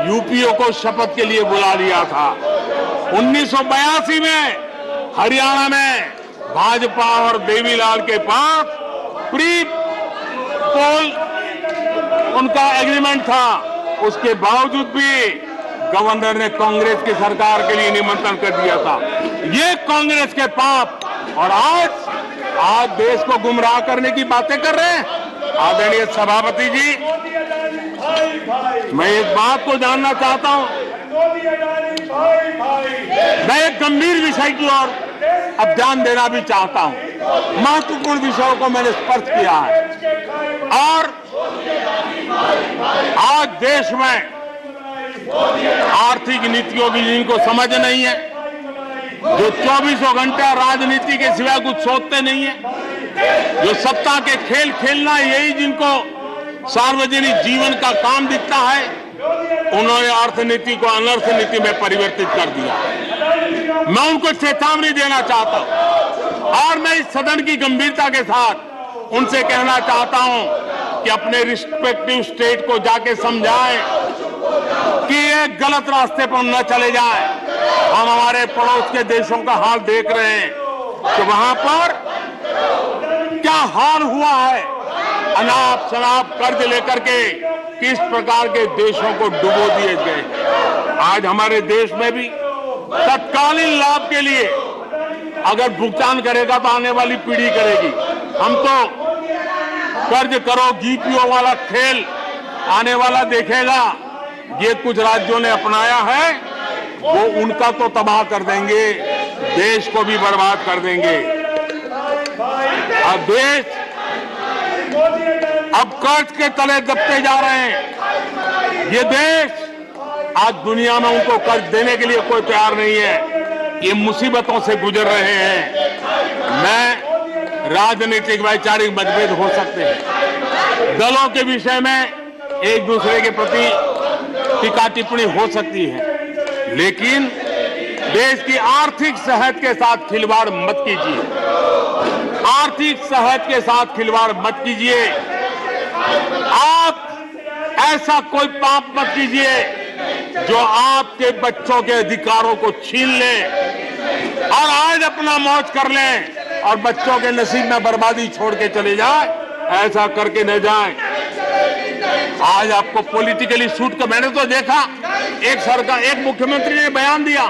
यूपीओ को शपथ के लिए बुला लिया था। 1982 में हरियाणा में भाजपा और देवीलाल के पास प्री पोल उनका एग्रीमेंट था, उसके बावजूद भी गवर्नर ने कांग्रेस की सरकार के लिए निमंत्रण कर दिया था। ये कांग्रेस के पाप, और आज देश को गुमराह करने की बातें कर रहे हैं। आदरणीय सभापति जी, मैं एक बात को जानना चाहता हूं। मैं एक गंभीर विषय की ओर अब ध्यान देना भी चाहता हूं। महत्वपूर्ण विषयों को मैंने स्पर्श किया है और आज देश में आर्थिक नीतियों की जिनको समझ नहीं है, जो 24 घंटा राजनीति के सिवा कुछ सोचते नहीं है, जो सत्ता के खेल खेलना यही जिनको सार्वजनिक जीवन का काम दिखता है, उन्होंने अर्थनीति को अनर्थ नीति में परिवर्तित कर दिया। मैं उनको चेतावनी देना चाहता हूं और मैं इस सदन की गंभीरता के साथ उनसे कहना चाहता हूं कि अपने रिस्पेक्टिव स्टेट को जाके समझाएं कि ये गलत रास्ते पर न चले जाएं। हम हमारे पड़ोस के देशों का हाल देख रहे हैं कि वहां पर क्या हाल हुआ है। अनाप शनाप कर्ज लेकर के किस प्रकार के देशों को डुबो दिए गए। आज हमारे देश में भी तत्कालीन लाभ के लिए अगर भुगतान करेगा तो आने वाली पीढ़ी करेगी। हम तो कर्ज करो जीपीओ वाला खेल आने वाला देखेगा। ये कुछ राज्यों ने अपनाया है, वो उनका तो तबाह कर देंगे, देश को भी बर्बाद कर देंगे। अब देश अब कर्ज के तले दबते जा रहे हैं। ये देश आज दुनिया में उनको कर्ज देने के लिए कोई तैयार नहीं है। ये मुसीबतों से गुजर रहे हैं। मैं राजनीतिक वैचारिक मतभेद हो सकते हैं, दलों के विषय में एक दूसरे के प्रति टीका टिप्पणी हो सकती है, लेकिन देश की आर्थिक सेहत के साथ खिलवाड़ मत कीजिए। आर्थिक सेहत के साथ खिलवाड़ मत कीजिए। आप ऐसा कोई पाप मत कीजिए जो आपके बच्चों के अधिकारों को छीन ले और आज अपना मौज कर लें और बच्चों के नसीब में बर्बादी छोड़ के चले जाए। ऐसा करके न जाए। आज आपको पॉलिटिकली सूट का मैंने तो देखा, एक मुख्यमंत्री ने बयान दिया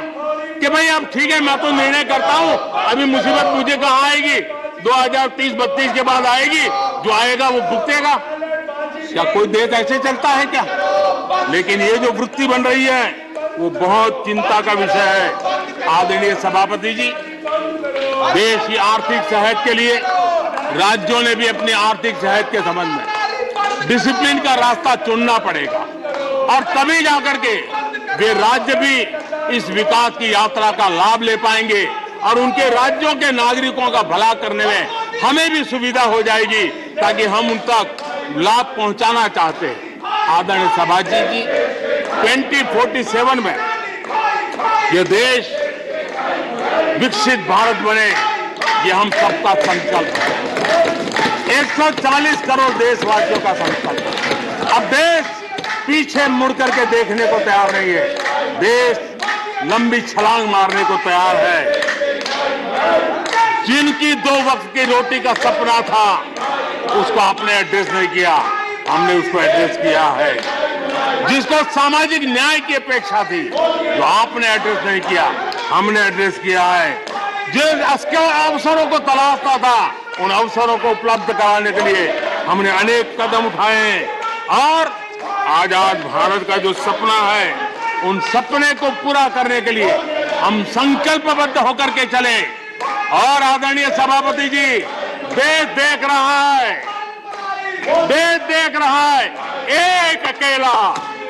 कि भाई अब ठीक है, मैं तो निर्णय करता हूं, अभी मुसीबत मुझे कहां आएगी, 2030-32 के बाद आएगी, जो आएगा वो भुगतेगा। क्या कोई देश ऐसे चलता है क्या? लेकिन ये जो वृत्ति बन रही है वो बहुत चिंता का विषय है। आदरणीय सभापति जी, देश की आर्थिक सेहत के लिए राज्यों ने भी अपनी आर्थिक सेहत के संबंध में डिसिप्लिन का रास्ता चुनना पड़ेगा और तभी जाकर के वे राज्य भी इस विकास की यात्रा का लाभ ले पाएंगे और उनके राज्यों के नागरिकों का भला करने में हमें भी सुविधा हो जाएगी, ताकि हम उन तक लाभ पहुंचाना चाहते हैं। आदरणीय सभापति जी, 2047 में यह देश विकसित भारत बने, ये हम सबका संकल्प है। 140 करोड़ देशवासियों का संकल्प है। अब देश पीछे मुड़ करके देखने को तैयार नहीं है। देश लंबी छलांग मारने को तैयार है। जिनकी 2 वक्त की रोटी का सपना था, उसको आपने एड्रेस नहीं किया, हमने उसको एड्रेस किया है। जिसको सामाजिक न्याय की अपेक्षा थी, जो आपने एड्रेस नहीं किया, हमने एड्रेस किया है। जो अवसरों को तलाशता था, उन अवसरों को उपलब्ध कराने के लिए हमने अनेक कदम उठाए और आजाद भारत का जो सपना है, उन सपने को पूरा करने के लिए हम संकल्पबद्ध होकर के चले। और आदरणीय सभापति जी, देश देख रहा है, देश देख रहा है, एक अकेला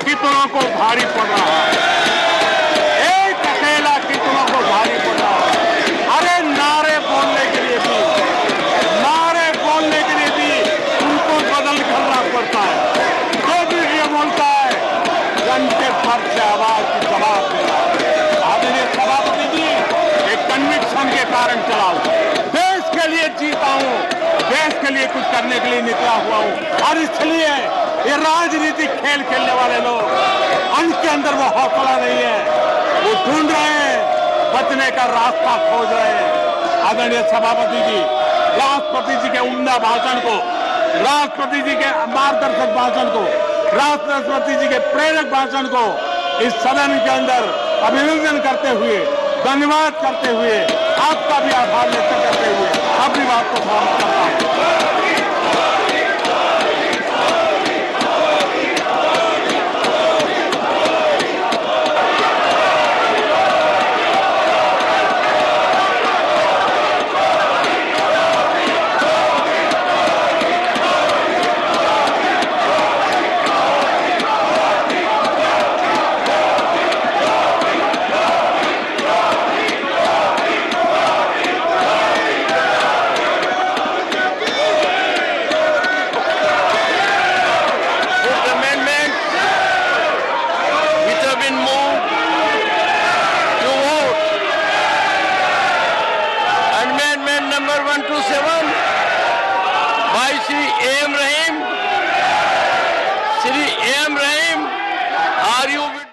कितनों को भारी पड़ रहा है, एक अकेला कितनों को भारी पड़ रहा है। अरे नारे बोलने के लिए भी उनको बदल करना पड़ता है। जो भी ये बोलता है, जन के फर्ज से आवाज की जवाब देना। आदरणीय सभापति जी, एक कन्विक्शन के कारण चला हूं, देश के लिए जीता हूं, देश के लिए कुछ करने के लिए निकला हुआ हूं। और इसलिए ये राजनीतिक खेल खेलने वाले लोग, उनके अंदर वो हौसला नहीं है, वो ढूंढ रहे हैं, बचने का रास्ता खोज रहे हैं। आदरणीय सभापति जी, राष्ट्रपति जी के उम्दा भाषण को, राष्ट्रपति जी के मार्गदर्शक भाषण को, राष्ट्रपति जी के प्रेरक भाषण को इस सदन के अंदर अभिनंदन करते हुए, धन्यवाद करते हुए, आपका भी आभार व्यक्त करते हुए अपनी बात को समाप्त करता हूं। Number 127 by Shri A.M. Rahim. Shri A.M. Rahim, are you with...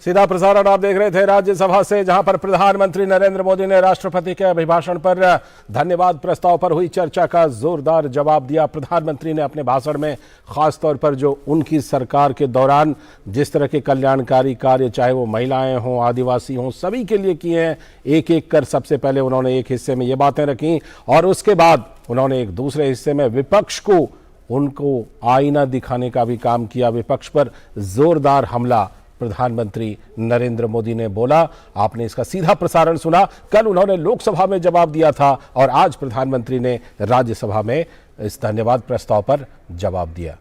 सीधा प्रसारण आप देख रहे थे राज्यसभा से, जहां पर प्रधानमंत्री नरेंद्र मोदी ने राष्ट्रपति के अभिभाषण पर धन्यवाद प्रस्ताव पर हुई चर्चा का जोरदार जवाब दिया। प्रधानमंत्री ने अपने भाषण में खास तौर पर जो उनकी सरकार के दौरान जिस तरह के कल्याणकारी कार्य, चाहे वो महिलाएं हों, आदिवासी हों, सभी के लिए किए हैं, एक एक कर सबसे पहले उन्होंने एक हिस्से में ये बातें रखी और उसके बाद उन्होंने एक दूसरे हिस्से में विपक्ष को उनको आईना दिखाने का भी काम किया। विपक्ष पर जोरदार हमला प्रधानमंत्री नरेंद्र मोदी ने बोला। आपने इसका सीधा प्रसारण सुना। कल उन्होंने लोकसभा में जवाब दिया था और आज प्रधानमंत्री ने राज्यसभा में इस धन्यवाद प्रस्ताव पर जवाब दिया।